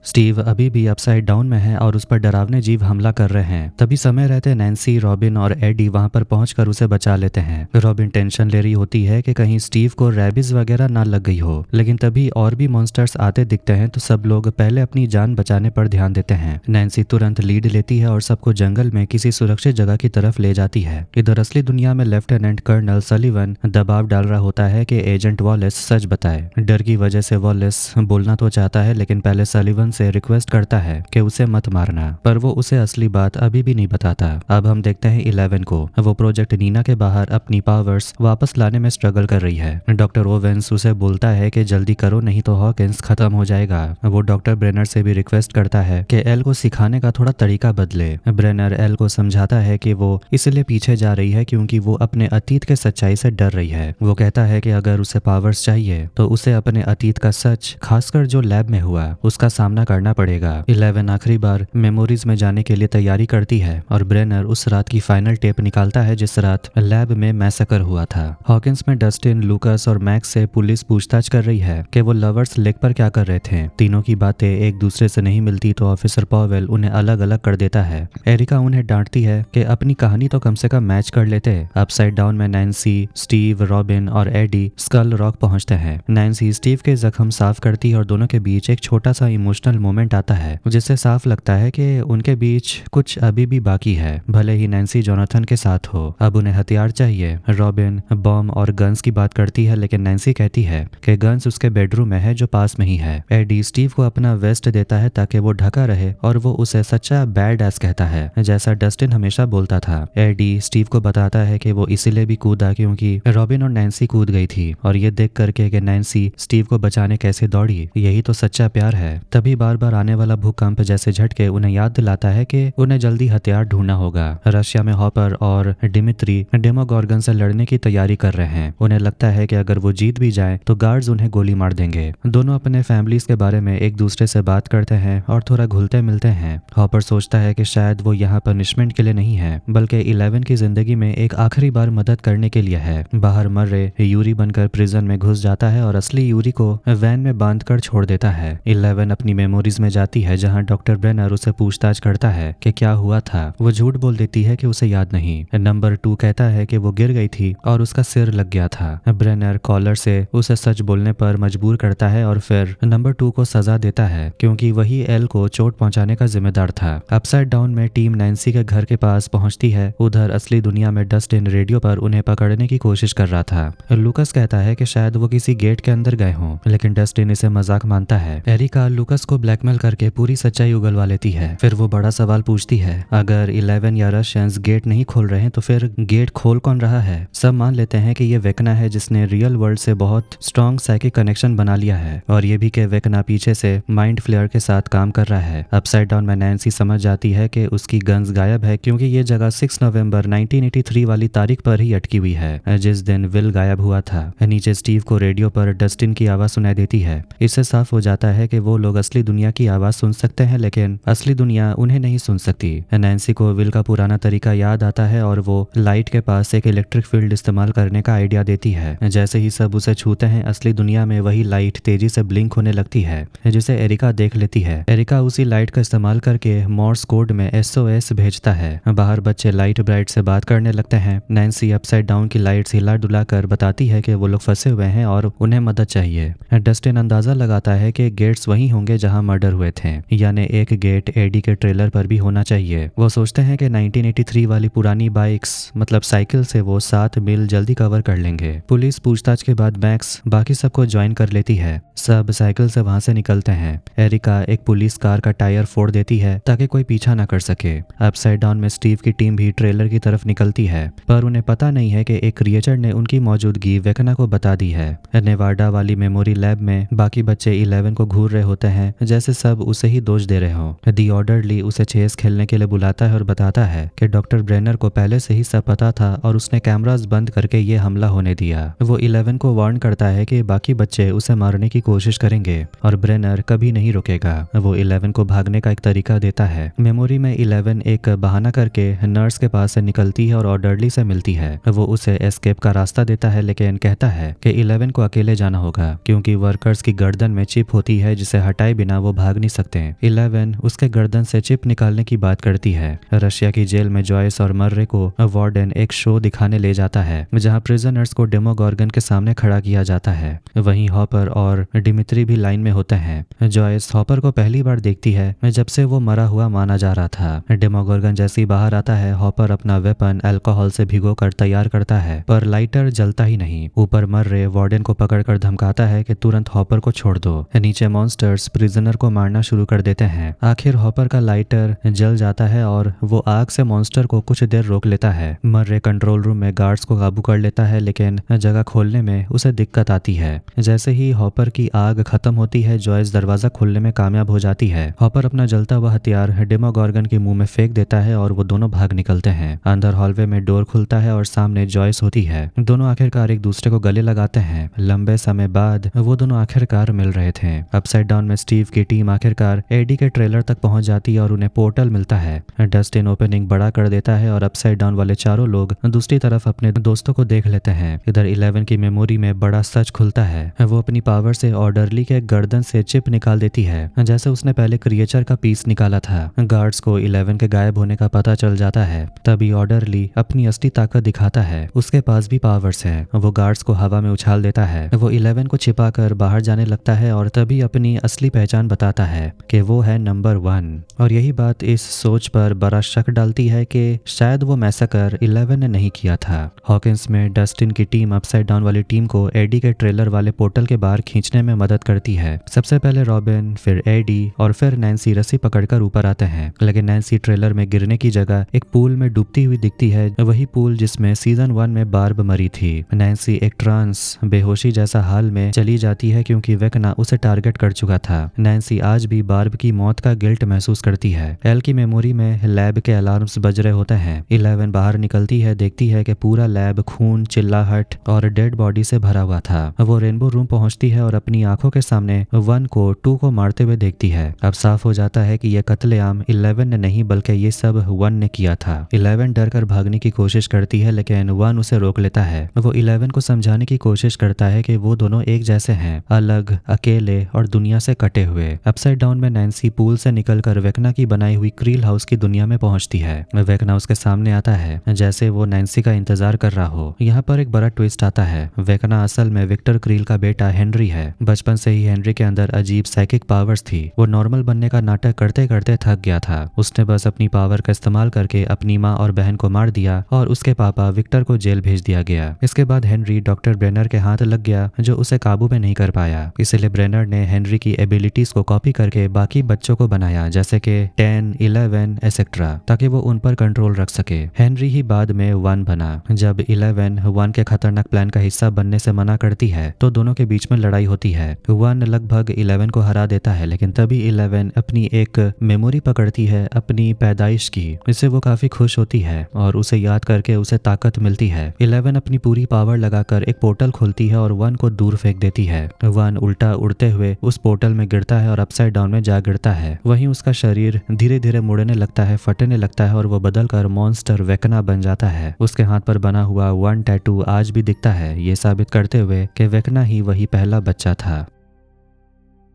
स्टीव अभी भी अपसाइड डाउन में है और उस पर डरावने जीव हमला कर रहे हैं। तभी समय रहते नैन्सी, रॉबिन और एडी वहां पर पहुंचकर उसे बचा लेते हैं। रॉबिन टेंशन ले रही होती है कि कहीं स्टीव को रैबिस वगैरह ना लग गई हो, लेकिन तभी और भी मॉन्स्टर्स आते दिखते हैं तो सब लोग पहले अपनी जान बचाने पर ध्यान देते हैं। नैन्सी तुरंत लीड लेती है और सबको जंगल में किसी सुरक्षित जगह की तरफ ले जाती है। इधर असली दुनिया में लेफ्टिनेंट कर्नल सलीवन दबाव डाल रहा होता है कि एजेंट वॉलेस सच बताए। डर की वजह से वॉलेस बोलना तो चाहता है, लेकिन पहले सलीवन से रिक्वेस्ट करता है कि उसे मत मारना, पर वो उसे असली बात अभी भी नहीं बताता। अब हम देखते हैं 11 को। वो प्रोजेक्ट नीना के बाहर अपनी पावर्स वापस लाने में स्ट्रगल कर रही है। डॉक्टर ओवेंस उसे बोलता है कि जल्दी करो नहीं तो हॉकिंस खत्म हो जाएगा। वो डॉक्टर ब्रेनर से भी रिक्वेस्ट करता है कि एल को सिखाने का थोड़ा तरीका बदले। ब्रेनर एल को समझाता है कि वो इसलिए पीछे जा रही है क्योंकि वो अपने अतीत के सच्चाई से डर रही है। वो कहता है कि अगर उसे पावर्स चाहिए तो उसे अपने अतीत का सच, खासकर जो लैब में हुआ, उसका सामना करना पड़ेगा। 11 आखिरी बार मेमोरीज में जाने के लिए तैयारी करती है और ब्रेनर उस रात की फाइनल टेप निकालता है जिस रात लैब में मैसेकर हुआ था। हॉकिंस में डस्टिन, लूकस और मैक्स से पुलिस पूछताछ कर रही है कि वो लवर्स लेक पर क्या कर रहे थे। तीनों की बातें एक दूसरे से नहीं मिलती तो ऑफिसर पॉवेल उन्हें अलग अलग कर देता है। एरिका उन्हें डांटती है कि अपनी कहानी तो कम से कम मैच कर लेते। अपसाइड डाउन में नैन्सी, स्टीव, रॉबिन और एडी स्कल रॉक पहुंचते हैं। नैन्सी स्टीव के जख्म साफ करती है और दोनों के बीच एक छोटा सा इमोशनल मोमेंट आता है जिससे साफ लगता है कि उनके बीच कुछ अभी भी बाकी है, भले ही नैन्सी जोनाथन के साथ हो। अब उन्हें हथियार चाहिए। रॉबिन बॉम्ब और गन्स की बात करती है लेकिन नैन्सी कहती है कि गन्स उसके बेडरूम में है जो पास में ही है। एडी स्टीव को अपना वेस्ट देता है ताकि वो ढका रहे और वो उसे सच्चा बैड एस कहता है जैसा डस्टिन हमेशा बोलता था। एडी स्टीव को बताता है कि वो इसीलिए भी कूदा क्योंकि रॉबिन और नैन्सी कूद गई थी और ये देख करके कि नैन्सी स्टीव को बचाने कैसे दौड़ी, यही तो सच्चा प्यार है। तभी बार बार आने वाला भूकंप जैसे झटके उन्हें याद दिलाता है कि उन्हें जल्दी हथियार ढूंढना होगा। रशिया में हॉपर और डिमित्री डेमोगॉर्गन से लड़ने की तैयारी कर रहे हैं। उन्हें लगता है कि अगर वो जीत भी जाए तो गार्ड्स उन्हें गोली मार देंगे। दोनों अपने फैमिलीज के बारे में एक दूसरे से बात करते हैं और थोड़ा घुलते मिलते हैं। हॉपर सोचता है कि शायद वो यहाँ पनिशमेंट के लिए नहीं है बल्कि 11 की जिंदगी में एक आखिरी बार मदद करने के लिए है। बाहर मर्रे यूरी बनकर प्रिजन में घुस जाता है और असली यूरी को वैन में बांधकर छोड़ देता है। 11 अपनी मेमोरीज में जाती है जहाँ डॉक्टर ब्रेनर उसे पूछताछ करता है कि क्या हुआ था। वो झूठ बोल देती है कि उसे याद नहीं। नंबर 2 कहता है कि वो गिर गई थी और उसका सिर लग गया था। ब्रेनर कॉलर से उसे सच बोलने पर मजबूर करता है और फिर नंबर 2 को सजा देता है क्योंकि वही एल को चोट पहुंचाने का जिम्मेदार था। अपसाइड डाउन में टीम नैन्सी के घर के पास पहुंचती है। उधर असली दुनिया में डस्टिन रेडियो पर उन्हें पकड़ने की कोशिश कर रहा था। लूकस कहता है कि शायद वो किसी गेट के अंदर गए हों लेकिन डस्टिन इसे मजाक मानता है। एरिका लूकस को ब्लैकमेल करके पूरी सच्चाई उगलवा लेती है। फिर वो बड़ा सवाल पूछती है, अगर 11 या रशियंस गेट नहीं खोल रहे हैं तो फिर गेट खोल कौन रहा है? सब मान लेते हैं कि ये वेकना है जिसने रियल वर्ल्ड से बहुत स्ट्रॉन्ग साइकिक कनेक्शन बना लिया है और ये भी कि वेकना पीछे से माइंड फ्लेयर के साथ काम कर रहा है। अपसाइड डाउन में नैन्सी समझ जाती है कि उसकी गन्स गायब है क्योंकि ये जगह 6 नवंबर 1983 वाली तारीख पर ही अटकी हुई है जिस दिन विल गायब हुआ था। नीचे स्टीव को रेडियो पर डस्टिन की आवाज सुनाई देती है। इससे साफ हो जाता है कि वो लोग असली दुनिया की आवाज सुन सकते हैं लेकिन असली दुनिया उन्हें नहीं सुन सकती। नैन्सी को विल का पुराना तरीका याद आता है और वो लाइट के पास एक इलेक्ट्रिक फील्ड इस्तेमाल करने का आइडिया देती है। जैसे ही सब उसे छूते हैं असली दुनिया में वही लाइट तेजी से ब्लिंक होने लगती है जिसे एरिका देख लेती है। एरिका उसी लाइट का इस्तेमाल करके मॉर्स कोड में SOS भेजता है। बाहर बच्चे लाइट ब्राइट से बात करने लगते हैं। नैन्सी अपसाइड डाउन की लाइट्स हिला डुला कर बताती है कि वो लोग फंसे हुए हैं और उन्हें मदद चाहिए। डस्टिन अंदाजा लगाता है कि गेट्स वही होंगे जहां मर्डर हुए थे, यानी एक गेट एडी के ट्रेलर पर भी होना चाहिए। वो सोचते हैं कि 1983 वाली पुरानी बाइक्स मतलब साइकिल से वो 7 मील जल्दी कवर कर लेंगे। पुलिस पूछताछ के बाद मैक्स बाकी सबको ज्वाइन कर लेती है। सब साइकिल से वहां से निकलते हैं। एरिका एक पुलिस कार का टायर फोड़ देती है ताकि कोई पीछा ना कर सके। अपसाइड डाउन में स्टीव की टीम भी ट्रेलर की तरफ निकलती है पर उन्हें पता नहीं है कि एक क्रिएचर ने उनकी मौजूदगी वेकना को बता दी है। नेवाडा वाली मेमोरी लैब में बाकी बच्चे 11 को घूर रहे होते हैं जैसे सब उसे ही दोष दे रहे हो। दी ऑर्डरली उसे चेस खेलने के लिए बुलाता है और बताता है कि डॉक्टर ब्रेनर को पहले से ही सब पता था और उसने कैमरास बंद करके ये हमला होने दिया। वो 11 को वार्न करता है कि बाकी बच्चे उसे मारने की कोशिश करेंगे और ब्रेनर कभी नहीं रुकेगा। वो 11 को भागने का एक तरीका देता है। मेमोरी में 11 एक बहाना करके नर्स के पास से निकलती है और ऑर्डरली से मिलती है। वो उसे एस्केप का रास्ता देता है लेकिन कहता है कि 11 को अकेले जाना होगा क्योंकि वर्कर्स की गर्दन में चिप होती है जिसे हटाए बिना वो भाग नहीं सकते। 11 उसके गर्दन से चिप निकालने की बात करती है। रशिया की जेल में जॉयस और मर्रे को वार्डन एक शो दिखाने ले जाता है जहां प्रिजनर्स को डेमोगॉर्गन के सामने खड़ा किया जाता है। वहीं हॉपर और डिमित्री भी लाइन में होते हैं। जॉयस हॉपर को पहली बार देखती है जब से वो मरा हुआ माना जा रहा था। डेमोगॉर्गन जैसे ही बाहर आता है हॉपर अपना वेपन अल्कोहल से भिगोकर तैयार करता है पर लाइटर जलता ही नहीं। ऊपर मर्रे वार्डन को पकड़कर धमकाता है कि तुरंत हॉपर को छोड़ दो। नीचे मॉन्स्टर्स प्रिजनर ब्रेनर को मारना शुरू कर देते हैं। आखिर हॉपर का लाइटर जल जाता है और वो आग से मॉन्स्टर को कुछ देर रोक लेता है। मर्रे कंट्रोल रूम में गार्ड्स को काबू कर लेता है, लेकिन जगह खोलने में उसे दिक्कत आती है। जैसे ही हॉपर की आग खत्म होती है, जॉयस दरवाजा खोलने में कामयाब हो जाती है। हॉपर अपना जलता हुआ हथियार डेमोगॉर्गन के मुंह में फेंक देता है और वो दोनों भाग निकलते हैं। अंदर हॉलवे में डोर खुलता है और सामने जॉयस होती है। दोनों आखिरकार एक दूसरे को गले लगाते हैं। लंबे समय बाद वो दोनों आखिरकार मिल रहे थे। अपसाइड डाउन में स्टीव की टीम आखिरकार एडी के ट्रेलर तक पहुंच जाती है और उन्हें पोर्टल मिलता है। डस्टिन ओपनिंग बड़ा कर देता है और अपसाइड डाउन वाले चारों लोग दूसरी तरफ अपने दोस्तों को देख लेते हैं। इधर 11 की मेमोरी में बड़ा सच खुलता है। वो अपनी पावर से ऑर्डरली के गर्दन से चिप निकाल देती है, जैसे उसने पहले क्रिएचर का पीस निकाला था। गार्ड्स को 11 के गायब होने का पता चल जाता है। तभी ऑर्डरली अपनी असली ताकत दिखाता है। उसके पास भी पावर्स है। वो गार्ड्स को हवा में उछाल देता है। वो 11 को छिपा कर बाहर जाने लगता है और तभी अपनी असली पहचान बताता है कि वो है नंबर 1। और यही बात इस सोच पर बड़ा शक डालती है कि शायद वो मैसेकर 11 ने नहीं किया था। हॉकिंस में डस्टिन की टीम अपसाइड डाउन वाली टीम को एडी के ट्रेलर वाले पोर्टल के बाहर खींचने में मदद करती है। सबसे पहले रॉबिन, फिर एडी और फिर नैन्सी रस्सी पकड़कर ऊपर आते हैं, लेकिन नैन्सी ट्रेलर में गिरने की जगह एक पूल में डूबती हुई दिखती है, वही पूल जिसमें सीजन 1 में बार्ब मरी थी। नैन्सी एक ट्रांस बेहोशी जैसा हाल में चली जाती है क्योंकि वेकना उसे टारगेट कर चुका था। नैन्सी आज भी बार्ब की मौत का गिल्ट महसूस करती है। एल की मेमोरी में लैब के अलार्म्स बज रहे होते हैं। 11 बाहर निकलती है, देखती है कि पूरा लैब खून, चिल्लाहट और डेड बॉडी से भरा हुआ था। वो रेनबो रूम पहुंचती है और अपनी आंखों के सामने 1 को 2 को मारते हुए देखती है। अब साफ हो जाता है कि यह कत्लेआम 11 ने नहीं बल्कि ये सब 1 ने किया था। 11 डर कर भागने की कोशिश करती है, लेकिन 1 उसे रोक लेता है। वो 11 को समझाने की कोशिश करता है कि वो दोनों एक जैसे हैं, अलग, अकेले और दुनिया से कटे हुए। अपसाइड डाउन में नैन्सी पूल से निकलकर वेकना की बनाई हुई क्रील हाउस की दुनिया में पहुंचती है। वेकना उसके सामने आता है जैसे वो नैन्सी का इंतजार कर रहा हो। यहाँ पर एक बड़ा ट्विस्ट आता है। वेकना असल में विक्टर क्रील का बेटा हेनरी है। बचपन से ही हेनरी के अंदर अजीब साइकिक पावर्स थी। वो नॉर्मल बनने का नाटक करते करते थक गया था। उसने बस अपनी पावर का इस्तेमाल करके अपनी माँ और बहन को मार दिया और उसके पापा विक्टर को जेल भेज दिया गया। इसके बाद हेनरी डॉक्टर ब्रेनर के हाथ लग गया, जो उसे काबू में नहीं कर पाया। इसलिए ब्रेनर ने हेनरी की एबिलिटीज को कॉपी करके बाकी बच्चों को बनाया, जैसे कि 10, 11 एक्सेट्रा, ताकि वो उन पर कंट्रोल रख सके। हेनरी ही बाद में 1 बना। जब 11 1 के खतरनाक प्लान का हिस्सा बनने से मना करती है तो दोनों के बीच में लड़ाई होती है। 1 लगभग 11 को हरा देता है, लेकिन तभी 11 अपनी एक मेमोरी पकड़ती है अपनी पैदाइश की। इससे वो काफी खुश होती है और उसे याद करके उसे ताकत मिलती है। 11 अपनी पूरी पावर लगाकर एक पोर्टल खोलती है और 1 को दूर फेंक देती है। 1 उल्टा उड़ते हुए उस पोर्टल में गिरता है और अपसाइड डाउन में जा गिरता है। वहीं उसका शरीर धीरे धीरे मुड़ने लगता है, फटने लगता है और वो बदलकर मॉन्स्टर वेकना बन जाता है। उसके हाथ पर बना हुआ 1 टैटू आज भी दिखता है, ये साबित करते हुए कि वेकना ही वही पहला बच्चा था।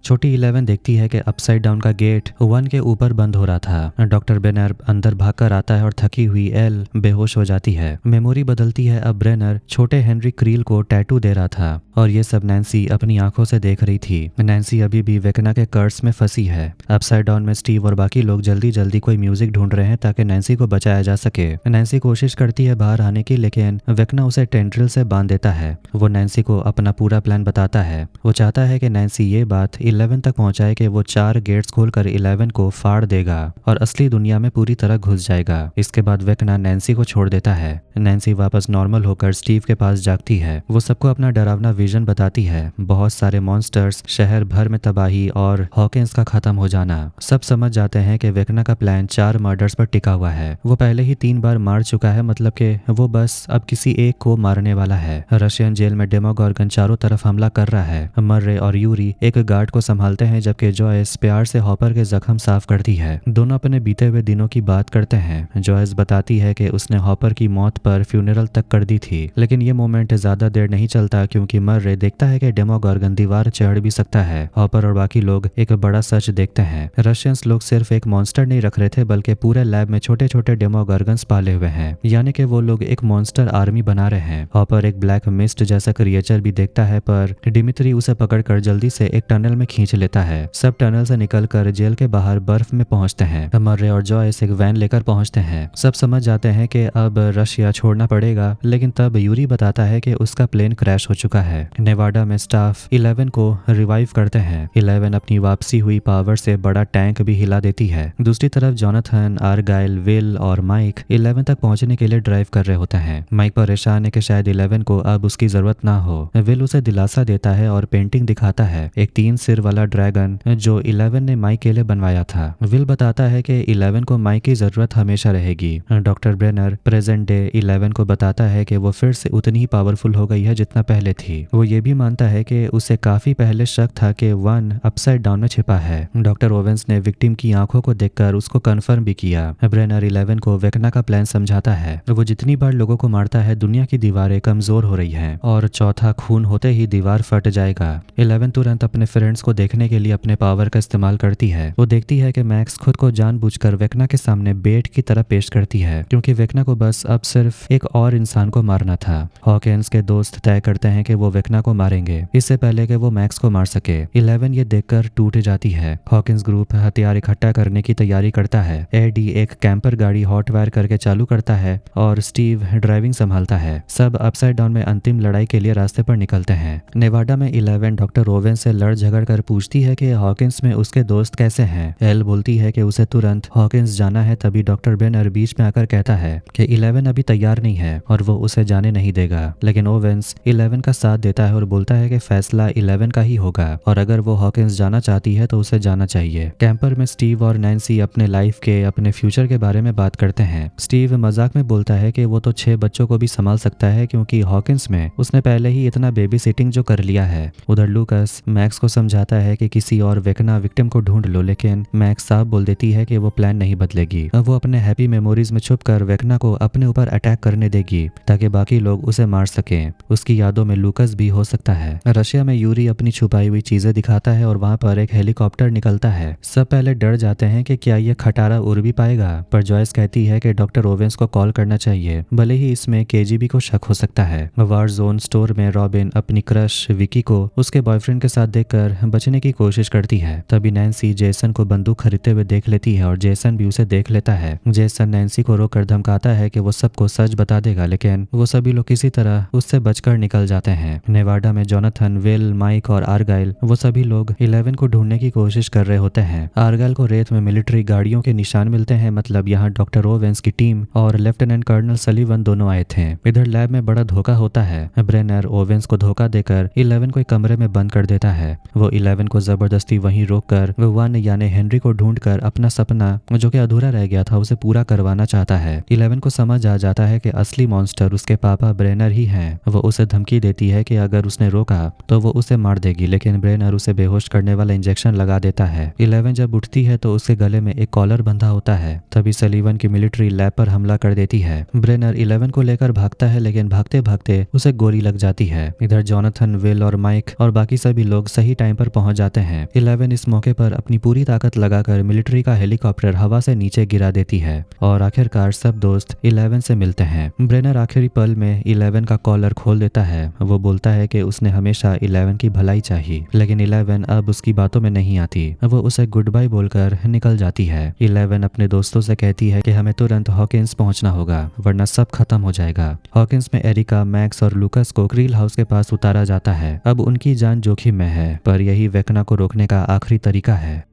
छोटी 11 देखती है कि अपसाइड डाउन का गेट 1 के ऊपर बंद हो रहा था। डॉक्टर ब्रेनर अंदर भागकर आता है और थकी हुई एल बेहोश हो जाती है। मेमोरी बदलती है। अब ब्रेनर छोटे हेनरी क्रील को टैटू दे रहा था और ये सब नैन्सी अपनी आंखों से देख रही थी। नैन्सी अभी भी वेकना के कर्स में फंसी है। अपसाइड डाउन में स्टीव और बाकी लोग जल्दी जल्दी कोई म्यूजिक ढूंढ रहे हैं ताकि नैन्सी को बचाया जा सके। नैन्सी कोशिश करती है बाहर आने की, लेकिन वेकना उसे टेंड्रिल से बांध देता है। वो नैन्सी को अपना पूरा प्लान बताता है। वो चाहता है कि नैन्सी ये बात 11 तक पहुंचाए कि वो 4 गेट्स खोलकर 11 को फाड़ देगा और असली दुनिया में पूरी तरह घुस जाएगा। इसके बाद वेकना नैन्सी को छोड़ देता है। नैन्सी वापस नॉर्मल होकर स्टीव के पास जागती है। वो सबको अपना डरावना विजन बताती है। बहुत सारे मॉन्स्टर्स, शहर भर में तबाही और हॉकिंस का खत्म हो जाना। सब समझ जाते हैं कि वेकना का प्लान 4 मर्डर्स पर टिका हुआ है। वो पहले ही 3 बार मार चुका है, मतलब कि वो बस अब किसी एक को मारने वाला है। रशियन जेल में डेमोगॉर्गन चारों तरफ हमला कर रहा है। मर्रे और यूरी एक गार्ड को संभालते हैं, जबकि जॉयस प्यार से हॉपर के जख्म साफ करती है। दोनों अपने बीते हुए दिनों की बात करते हैं। जॉयस बताती है कि उसने हॉपर की मौत पर फ्यूनरल तक कर दी थी, लेकिन ये मोमेंट ज्यादा देर नहीं चलता क्योंकि मर्रे देखता है कि डेमोगॉर्गन दीवार चढ़ भी सकता है। हॉपर और बाकी लोग एक बड़ा सच देखते हैं। रशियंस लोग सिर्फ एक मॉन्स्टर नहीं रख रहे थे, बल्कि पूरे लैब में छोटे छोटे डेमोगॉर्गन्स पाले हुए हैं, यानी कि वो लोग एक मॉन्स्टर आर्मी बना रहे हैं। हॉपर एक ब्लैक मिस्ट जैसा क्रिएचर भी देखता है, पर डिमित्री उसे पकड़कर जल्दी से एक टनल में खींच लेता है। सब टनल से निकलकर जेल के बाहर बर्फ में पहुंचते हैं। मर्रे और जॉयस एक वैन लेकर पहुंचते हैं। सब समझ जाते हैं कि अब रशिया छोड़ना पड़ेगा, लेकिन तब यूरी बताता है कि उसका प्लेन क्रैश हो चुका है। नेवाडा में स्टाफ 11 को रिवाइव करते हैं। 11 अपनी वापसी हुई पावर से बड़ा टैंक भी हिला देती है। दूसरी तरफ जोनाथन, आर्गाइल, विल और माइक 11 तक पहुंचने के लिए ड्राइव कर रहे होते हैं। माइक परेशान है कि शायद 11 को अब उसकी जरूरत ना हो। विल उसे दिलासा देता है और पेंटिंग दिखाता है, एक 3 सिर वाला ड्रैगन जो 11 ने माइक के लिए बनवाया था। विल बताता है कि 11 को माइक की जरूरत हमेशा रहेगी। डॉक्टर ब्रेनर प्रेजेंट डे 11 को बताता है कि वो फिर से उतनी ही पावरफुल हो गई है जितना पहले थी। वो ये भी मानता है कि उसे काफी पहले शक था कि 1 अपसाइड डाउन में छिपा है। डॉक्टर ओवेंस ने विक्टिम की आंखों को देखकर उसको कंफर्म भी किया। ब्रेनर 11 को वेकना का प्लान समझाता है। वो जितनी बार लोगों को मारता है, दुनिया की दीवारें कमजोर हो रही हैं और चौथा खून होते ही दीवार फट जाएगा। 11 तुरंत अपने फ्रेंड्स को देखने के लिए अपने पावर का इस्तेमाल करती है। वो देखती है कि मैक्स खुद को जानबूझकर वेकना के सामने बेट की तरह पेश करती है, क्योंकि वेकना को बस अब सिर्फ एक और इंसान को मारना था। हॉकिंस के दोस्त तय करते हैं कि वो वेकना को मारेंगे इससे पहले कि वो मैक्स को मार सके। 11 ये देखकर टूट जाती है। हॉकिंस ग्रुप हथियार इकट्ठा करने की तैयारी करता है। एडी एक कैंपर गाड़ी हॉट वायर करके चालू करता है और स्टीव ड्राइविंग संभालता है। सब अपसाइड डाउन में अंतिम लड़ाई के लिए रास्ते पर निकलते हैं। नेवाडा में 11 डॉक्टर ओवेन से लड़ झगड़ कर पूछती है कि हॉकिंस में उसके दोस्त कैसे हैं। एल बोलती है कि उसे तुरंत हॉकिंस जाना है। तभी डॉक्टर ब्रेनर बीच में आकर कहता है कि 11 अभी तैयार नहीं है और वो उसे जाने नहीं देगा, लेकिन ओवेंस 11 का साथ देता है और बोलता है कि फैसला 11 का ही होगा और अगर वो हॉकिंस जाना चाहती है तो उसे जाना चाहिए। कैंपर में स्टीव और नैन्सी अपने लाइफ के, अपने फ्यूचर के बारे में बात करते हैं। स्टीव मजाक में बोलता है कि वो तो 6 बच्चों को भी संभाल सकता है, क्योंकि हॉकिंस में उसने पहले ही इतना बेबी सिटिंग जो कर लिया है। उधर लूकस मैक्स को समझाता है कि किसी और वेकना विक्टिम को ढूंढ लो, लेकिन मैक्स साफ बोल देती है कि वो प्लान नहीं बदलेगी। अब वो अपने हैप्पी मेमोरीज में छुपकर वेकना को अपने ऊपर अटैक करने देगी ताकि बाकी लोग उसे मार सकें। उसकी यादों में लूकस भी हो सकता है। रशिया में यूरी अपनी छुपाई हुई चीजें दिखाता है और वहां पर एक हेलीकॉप्टर निकलता है। सब पहले डर जाते हैं कि क्या ये खटारा उड़ भी पाएगा, पर जॉयस कहती है कि डॉक्टर ओवेंस को कॉल करना चाहिए, भले ही इसमें केजीबी को शक हो सकता है। वार जोन स्टोर में रॉबिन अपनी क्रश विकी को उसके बॉयफ्रेंड के साथ देखकर बचने की कोशिश करती है। तभी नैन्सी जेसन को बंदूक खरीदते हुए देख लेती है और जेसन भी उसे देख लेता है। जेसन नैन्सी को रोककर धमकाता है कि वो सबको सच बता देगा, लेकिन वो सभी लोग किसी तरह उससे बचकर निकल जाते हैं। नेवाडा में जोनाथन, विल, माइक और आर्गाइल वो सभी लोग 11 को ढूंढने की कोशिश कर रहे होते हैं। आर्गाइल को रेत में मिलिट्री गाड़ियों के निशान मिलते हैं, मतलब यहाँ डॉक्टर ओवेंस की टीम और लेफ्टिनेंट कर्नल सलीवन दोनों आए थे। इधर लैब में बड़ा धोखा होता है। ब्रेनर ओवेंस को धोखा देकर 11 को एक कमरे में बंद कर देता है। वो 11 को जबरदस्ती वहीं रोककर 1 यानी हेनरी को ढूंढकर अपना सपना जो कि अधूरा रह गया था उसे पूरा करवाना चाहता है। 11 को समझ आ जाता है कि असली मॉन्स्टर उसके पापा ब्रेनर ही हैं। वो उसे धमकी देती है कि अगर उसने रोका तो वो उसे मार देगी, लेकिन ब्रेनर उसे बेहोश करने वाला इंजेक्शन लगा देता है। 11 जब उठती है तो उसके गले में एक कॉलर बंधा होता है। तभी सलीवन की मिलिट्री लैब पर हमला कर देती है। ब्रेनर 11 को लेकर भागता है, लेकिन भागते भागते उसे गोली लग जाती है। इधर जोनाथन, विल और माइक और बाकी सभी लोग सही टाइम पर पहुंच जाते हैं। 11 इस मौके पर अपनी पूरी ताकत लगाकर मिलिट्री का हेलीकॉप्टर हवा से नीचे गिरा देती है और आखिरकार सब दोस्त 11 से मिलते हैं। ब्रेनर आखिरी पल में 11 का कॉलर खोल देता है। वो बोलता है कि उसने हमेशा 11 की भलाई चाहिए, लेकिन 11 अब उसकी बातों में नहीं आती। वो उसे गुड बाय बोलकर निकल जाती है। 11 अपने दोस्तों से कहती है कि हमें तुरंत हॉकिंस पहुंचना होगा, वरना सब खत्म हो जाएगा। हॉकिंस में एरिका, मैक्स और लूकस को क्रील हाउस के पास उतारा जाता है। अब उनकी जान जोखिम में है, पर यही वेकना को रोकने का आखिरी तरीका है।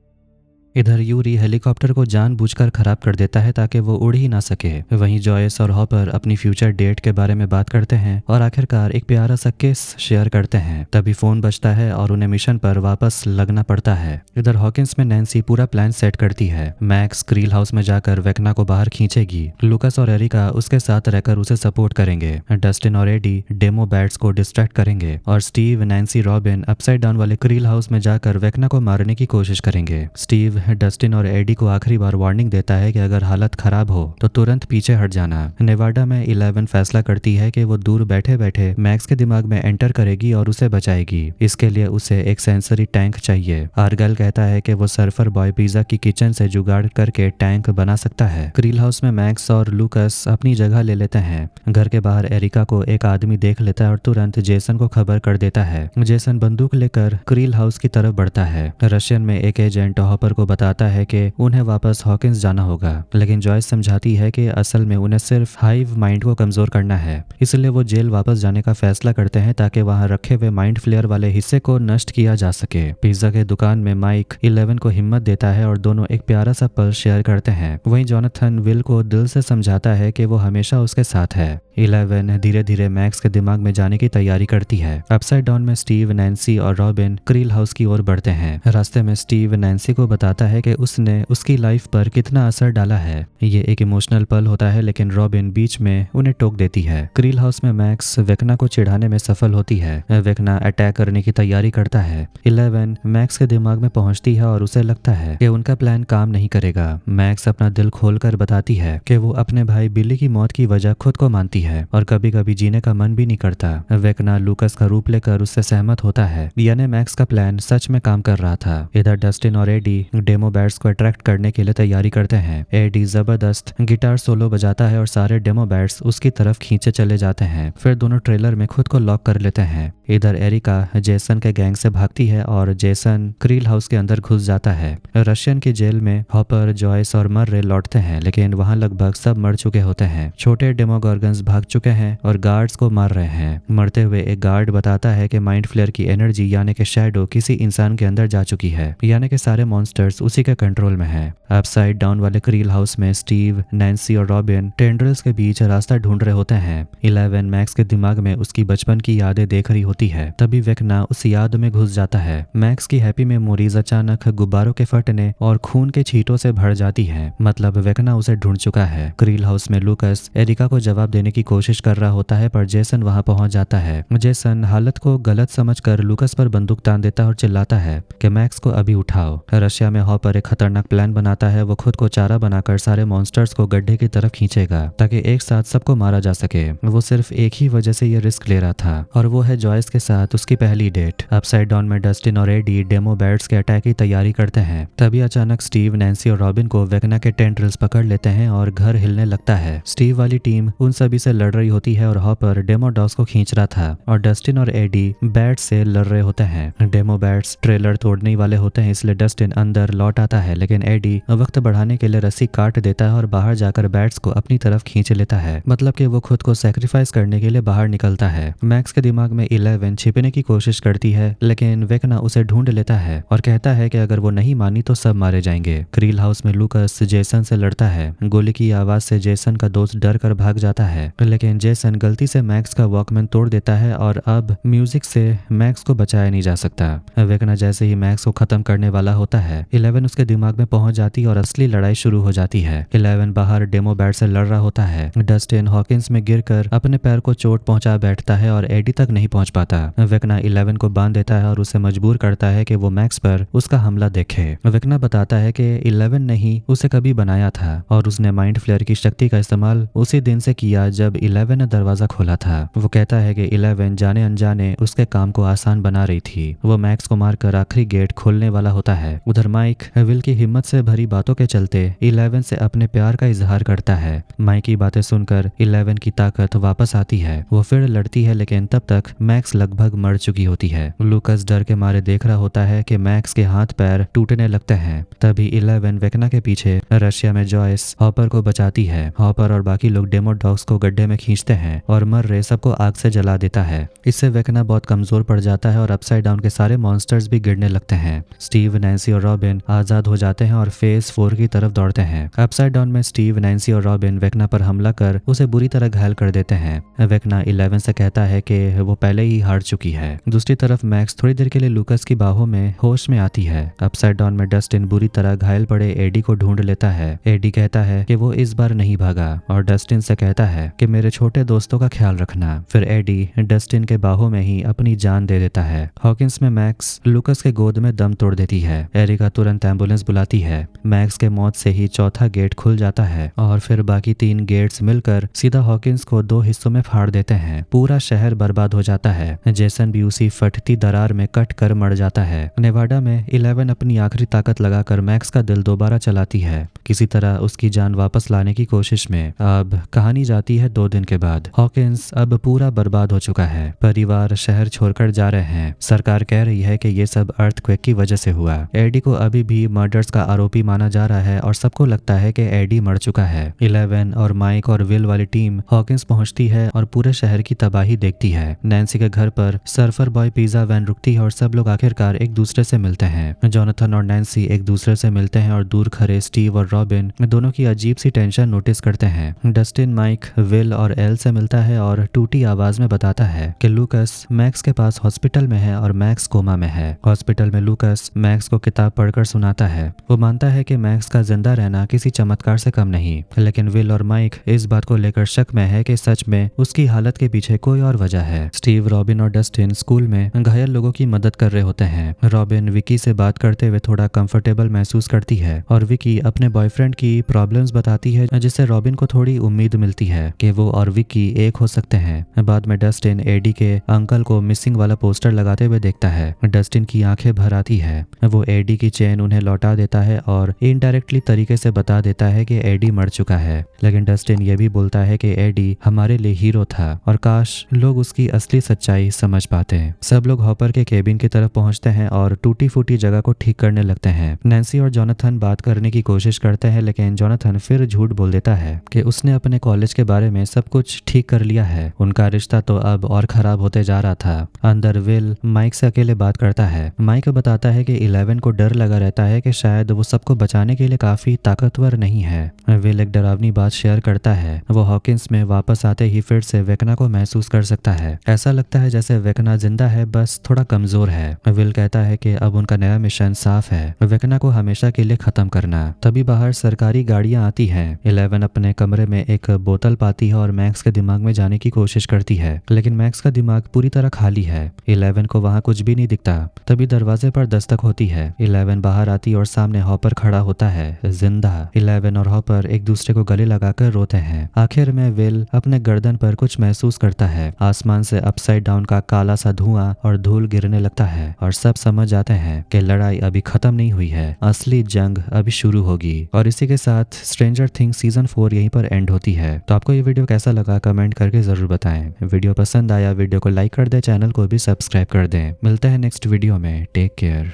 इधर यूरी हेलीकॉप्टर को जानबूझकर खराब कर देता है ताकि वो उड़ ही ना सके। वहीं जॉयस और हॉपर अपनी फ्यूचर डेट के बारे में बात करते हैं और आखिरकार एक प्यारा सा किस शेयर करते हैं। तभी फोन बजता है और उन्हें मिशन पर वापस लगना पड़ता है। इधर हॉकिंस में नैन्सी पूरा प्लान सेट करती है। मैक्स क्रील हाउस में जाकर वेकना को बाहर खींचेगी। लूकस और एरिका उसके साथ रहकर उसे सपोर्ट करेंगे। डस्टिन और एडी डेमो बैट्स को डिस्ट्रैक्ट करेंगे और Steve, Nancy, robin upside down वाले क्रील हाउस में जाकर वेकना को मारने की कोशिश करेंगे। स्टीव डस्टिन और एडी को आखिरी बार वार्निंग देता है कि अगर हालत खराब हो तो तुरंत पीछे हट जाना। नेवाडा में 11 फैसला करती है कि वो दूर बैठे बैठे मैक्स के दिमाग में एंटर करेगी और उसे बचाएगी। इसके लिए उसे एक सेंसरी टैंक चाहिए। आर्गल कहता है कि वो सर्फर बॉय पिज्जा की किचन से जुगाड़ करके टैंक बना सकता है। क्रील हाउस में मैक्स और लूकस अपनी जगह ले लेते हैं। घर के बाहर एरिका को एक आदमी देख लेता है और तुरंत जेसन को खबर कर देता है। जेसन बंदूक लेकर क्रील हाउस की तरफ बढ़ता है। रशियन में एक एजेंट हॉपर को बताता है कि उन्हें वापस हॉकिंस जाना होगा, लेकिन जॉयस समझाती है कि असल में उन्हें सिर्फ हाइव माइंड को कमजोर करना है। इसलिए वो जेल वापस जाने का फैसला करते हैं ताकि वहां रखे हुए माइंड फ्लेयर वाले हिस्से को नष्ट किया जा सके। पिज्जा के दुकान में माइक 11 को हिम्मत देता है और दोनों एक प्यारा सा पल शेयर करते हैं। वहीं जॉनथन विल को दिल से समझाता है कि वो हमेशा उसके साथ है। 11 धीरे धीरे मैक्स के दिमाग में जाने की तैयारी करती है। अपसाइड डाउन में स्टीव, नैन्सी और रॉबिन क्रील हाउस की ओर बढ़ते हैं। रास्ते में स्टीव नैन्सी को बताता है कि उसने उसकी लाइफ पर कितना असर डाला है। ये एक इमोशनल पल होता है, लेकिन रॉबिन बीच में उन्हें टोक देती है। क्रील हाउस में मैक्स वेकना को चिढ़ाने में सफल होती है। वेकना अटैक करने की तैयारी करता है। 11 मैक्स के दिमाग में पहुंचती है और उसे लगता है कि उनका प्लान काम नहीं करेगा। मैक्स अपना दिल खोलकर बताती है कि वो अपने भाई बिली की मौत की वजह खुद को मानती है और कभी कभी जीने का मन भी नहीं करता। वेकना लूकस का रूप लेकर उससे सहमत होता है, यानी मैक्स का प्लान सच में काम कर रहा था। इधर डस्टिन और एडी डेमो बैट्स को अट्रैक्ट करने के लिए तैयारी करते हैं। एडी जबरदस्त गिटार सोलो बजाता है और सारे डेमो बैट्स उसकी तरफ खींचे चले जाते हैं। फिर दोनों ट्रेलर में खुद को लॉक कर लेते हैं। इधर एरिका जेसन के गैंग से भागती है और जेसन क्रील हाउस के अंदर घुस जाता है। रशियन की जेल में हॉपर, जॉयस और मर्रे लौटते हैं, लेकिन वहां लगभग सब मर चुके होते हैं। छोटे डेमोगॉर्गन्स भाग चुके हैं और गार्ड्स को मार रहे हैं। मरते हुए एक गार्ड बताता है कि माइंड फ्लेयर की एनर्जी यानी कि शैडो किसी इंसान के अंदर जा चुकी है, यानी कि सारे मॉन्स्टर्स उसी के कंट्रोल में हैं। अपसाइड डाउन वाले क्रील हाउस में स्टीव, नैन्सी और रॉबिन टेंड्रल्स के बीच रास्ता ढूंढ रहे होते हैं। 11 मैक्स के दिमाग में उसकी बचपन की यादें देख रही होती है। तभी वेकना उस याद में घुस जाता है। मैक्स की हैप्पी मेमोरीज अचानक गुब्बारों के फटने और खून के छींटों से भर जाती है। मतलब वेकना उसे ढूंढ चुका है। क्रील हाउस में लूकस एरिका को जवाब देने की कोशिश कर रहा होता है, पर जेसन वहां पहुंच जाता है। जेसन हालत को गलत समझकर लूकस पर बंदूक तान देता है और चिल्लाता है कि मैक्स को अभी उठाओ। रशिया में हॉपर एक खतरनाक प्लान बनाता है। वो खुद को चारा बनाकर सारे मॉन्स्टर्स को गड्ढे की तरफ खींचेगा ताकि एक साथ सबको मारा जा सके। वो सिर्फ एक ही वजह से ये रिस्क ले रहा था, और वो है जॉयस के साथ उसकी पहली डेट। अपसाइड डाउन में डस्टिन और एडी डेमो बैट्स के अटैक की तैयारी करते हैं। तभी अचानक स्टीव, नैन्सी और रॉबिन को वेकना के टेंड्रिल्स पकड़ लेते हैं और घर हिलने लगता है। स्टीव वाली टीम उन सभी से लड़ रही होती है और हॉपर डेमो डॉग्स को खींच रहा था और डस्टिन और एडी बैट्स से लड़ रहे होते हैं। डेमो बैट्स ट्रेलर तोड़ने वाले होते हैं, इसलिए डस्टिन अंदर लौट आता है, लेकिन एडी वक्त बढ़ाने के लिए रस्सी काट देता है और बाहर जाकर बैट्स को अपनी तरफ खींच लेता है। मतलब कि वो खुद को सैक्रिफाइस करने के लिए बाहर निकलता है। मैक्स के दिमाग में 11 छिपने की कोशिश करती है, लेकिन वेकना उसे ढूंढ लेता है और कहता है कि अगर वो नहीं मानी तो सब मारे जाएंगे। क्रील हाउस में लूकस जेसन से लड़ता है। गोली की आवाज से जेसन का दोस्त डर कर भाग जाता है, लेकिन जेसन गलती से मैक्स का वॉकमैन तोड़ देता है और अब म्यूजिक से मैक्स को बचाया नहीं जा सकता। वेकना जैसे ही मैक्स को खत्म करने वाला होता है, 11 उसके दिमाग में पहुंच जाती है और असली लड़ाई शुरू हो जाती है। 11 बाहर डेमो बैट से लड़ रहा होता है। डस्टिन हॉकिंस में गिरकर अपने पैर को चोट पहुंचा बैठता है और एडी तक नहीं पहुंच पाता। वेकना 11 को बांध देता है और उसे मजबूर करता है कि वो मैक्स पर उसका हमला देखे। वेकना बताता है कि 11 ने ही उसे कभी बनाया था और उसने माइंड फ्लेयर की शक्ति का इस्तेमाल उसी दिन से किया जब 11 ने दरवाजा खोला था। वो कहता है कि 11 जाने अनजाने उसके काम को आसान बना रही थी। वो मैक्स को मारकर आखिरी गेट खोलने वाला होता है। उधर माइक विल की हिम्मत से भरी बातों के चलते 11 से अपने प्यार का इजहार करता है। माइक की बातें सुनकर 11 की ताकत वापस आती है। वो फिर लड़ती है, लेकिन तब तक मैक्स लगभग मर चुकी होती है। लूकस डर के मारे देख रहा होता है कि मैक्स के हाथ पैर टूटने लगते हैं। तभी 11 वेकना के पीछे रशिया में जॉयस हॉपर को बचाती है। हॉपर और बाकी लोग डेमो डॉग्स को गड्ढे में खींचते हैं और मर्रे सबको आग से जला देता है। इससे वेकना बहुत कमजोर पड़ जाता है और अपसाइड डाउन के सारे मॉन्स्टर्स भी गिरने लगते हैं। स्टीव, नैन्सी और रॉबिन आजाद हो जाते हैं और फेज 4 की तरफ दौड़ते हैं। अपसाइड डाउन में स्टीव, नैन्सी और रॉबिन वेकना पर हमला कर उसे बुरी तरह घायल कर देते हैं। वेकना 11 से कहता है कि वो पहले ही हार चुकी है। दूसरी तरफ मैक्स थोड़ी देर के लिए लूकस की बाहों में होश में आती है। अपसाइड डाउन में डस्टिन बुरी तरह घायल पड़े एडी को ढूंढ लेता है। एडी कहता है कि वो इस बार नहीं भागा और डस्टिन से कहता है कि मेरे छोटे दोस्तों का ख्याल रखना। फिर एडी डस्टिन के बाहों में ही अपनी जान दे देता है। हॉकिंस में मैक्स लूकस के गोद में दम तोड़ देती है। एरिका तुरंत तुरंत एम्बुलेंस बुलाती है। मैक्स के मौत से ही चौथा गेट खुल जाता है और फिर बाकी 3 गेट्स मिलकर सीधा हॉकिंस को 2 हिस्सों में फाड़ देते हैं। पूरा शहर बर्बाद हो जाता है। जेसन भी उसी फटती दरार में कट कर मर जाता है। नेवाडा में 11 अपनी आखिरी ताकत लगाकर मैक्स का दिल दोबारा चलाती है, किसी तरह उसकी जान वापस लाने की कोशिश में। अब कहानी जाती है 2 दिन के बाद। हॉकिंस अब पूरा बर्बाद हो चुका है। परिवार शहर छोड़कर जा रहे हैं। सरकार कह रही है कि ये सब अर्थक्वेक की वजह से हुआ। एडी को अभी भी मर्डर्स का आरोपी माना जा रहा है और सबको लगता है कि एडी मर चुका है। 11 और माइक और विल वाली टीम हॉकिंस पहुंचती है और पूरे शहर की तबाही देखती है। नैन्सी के घर पर सर्फर बॉय पिज्जा वैन रुकती है और सब लोग आखिरकार एक दूसरे से मिलते हैं। जोनाथन और नैन्सी एक दूसरे से मिलते हैं और दूर खड़े स्टीव और रॉबिन दोनों की अजीब सी टेंशन नोटिस करते हैं। डस्टिन माइक, विल और एल से मिलता है और टूटी आवाज में बताता है कि लूकस मैक्स के पास हॉस्पिटल में है और मैक्स कोमा में है। हॉस्पिटल में लूकस मैक्स को किताब पढ़कर सुनाता है। वो मानता है कि मैक्स का जिंदा रहना किसी चमत्कार से कम नहीं, लेकिन विल और माइक इस बात को लेकर शक में है कि सच में उसकी हालत के पीछे कोई और वजह है। स्टीव, रॉबिन और डस्टिन स्कूल में घायल लोगों की मदद कर रहे होते हैं। रॉबिन विकी से बात करते हुए थोड़ा कंफर्टेबल महसूस करती है और विकी अपने बॉयफ्रेंड की प्रॉब्लम्स बताती है, जिससे रॉबिन को थोड़ी उम्मीद मिलती है कि वो और विकी एक हो सकते हैं। बाद में डस्टिन एडी के अंकल को मिसिंग वाला पोस्टर लगाते हुए देखता है। डस्टिन की आंखें भर आती है। वो एडी की चेन उन्हें लौटा देता है और इनडायरेक्टली तरीके से बता देता है कि एडी मर चुका है। लेकिन डस्टिन ये भी बोलता है कि एडी हमारे लिए हीरो था और काश लोग उसकी असली सच्चाई समझ पाते। सब लोग हॉपर के केबिन की तरफ पहुंचते हैं और टूटी फूटी जगह को ठीक करने लगते हैं। नैन्सी और जोनाथन बात करने की कोशिश करते हैं, लेकिन जोनाथन फिर झूठ बोल देता है कि उसने अपने कॉलेज के बारे में सब कुछ ठीक कर लिया है। उनका रिश्ता तो अब और खराब होते जा रहा था। अंदर विल माइक से अकेले बात करता है। माइक बताता है कि 11 को डर लगा रहता है कि शायद वो सबको बचाने के लिए काफी ताकतवर नहीं है। विल एक डरावनी बात शेयर करता है। वो हॉकिंस में वापस आते ही फिर से वेकना को महसूस कर सकता है। ऐसा लगता है जैसे वेकना जिंदा है, बस थोड़ा कमजोर है। विल कहता है कि अब उनका नया मिशन साफ है, वेकना को हमेशा के लिए खत्म करना। तभी बाहर सरकारी गाड़ियां आती हैं। 11 अपने कमरे में एक बोतल पाती है और मैक्स के दिमाग में जाने की कोशिश करती है, लेकिन मैक्स का दिमाग पूरी तरह खाली है। 11 को वहां कुछ भी नहीं दिखता। तभी दरवाजे पर दस्तक होती है। 11 बाहर आती और सामने हॉपर खड़ा होता है, जिंदा। 11 और हॉपर एक दूसरे को गले लगाकर रोते हैं। आखिर में विल अपने गर्दन पर कुछ महसूस करता है। आसमान से अपसाइड डाउन का काला सा धुआं और धूल गिरने लगता है और सब समझ जाते हैं कि लड़ाई अभी खत्म नहीं हुई है, असली जंग अभी शुरू होगी। और इसी के साथ स्ट्रेंजर थिंग्स सीजन 4 यहीं पर एंड होती है। तो आपको ये वीडियो कैसा लगा कमेंट करके जरूर बताएं। वीडियो पसंद आया वीडियो को लाइक कर दें, चैनल को भी सब्सक्राइब कर दें। मिलते हैं नेक्स्ट वीडियो में। Take care.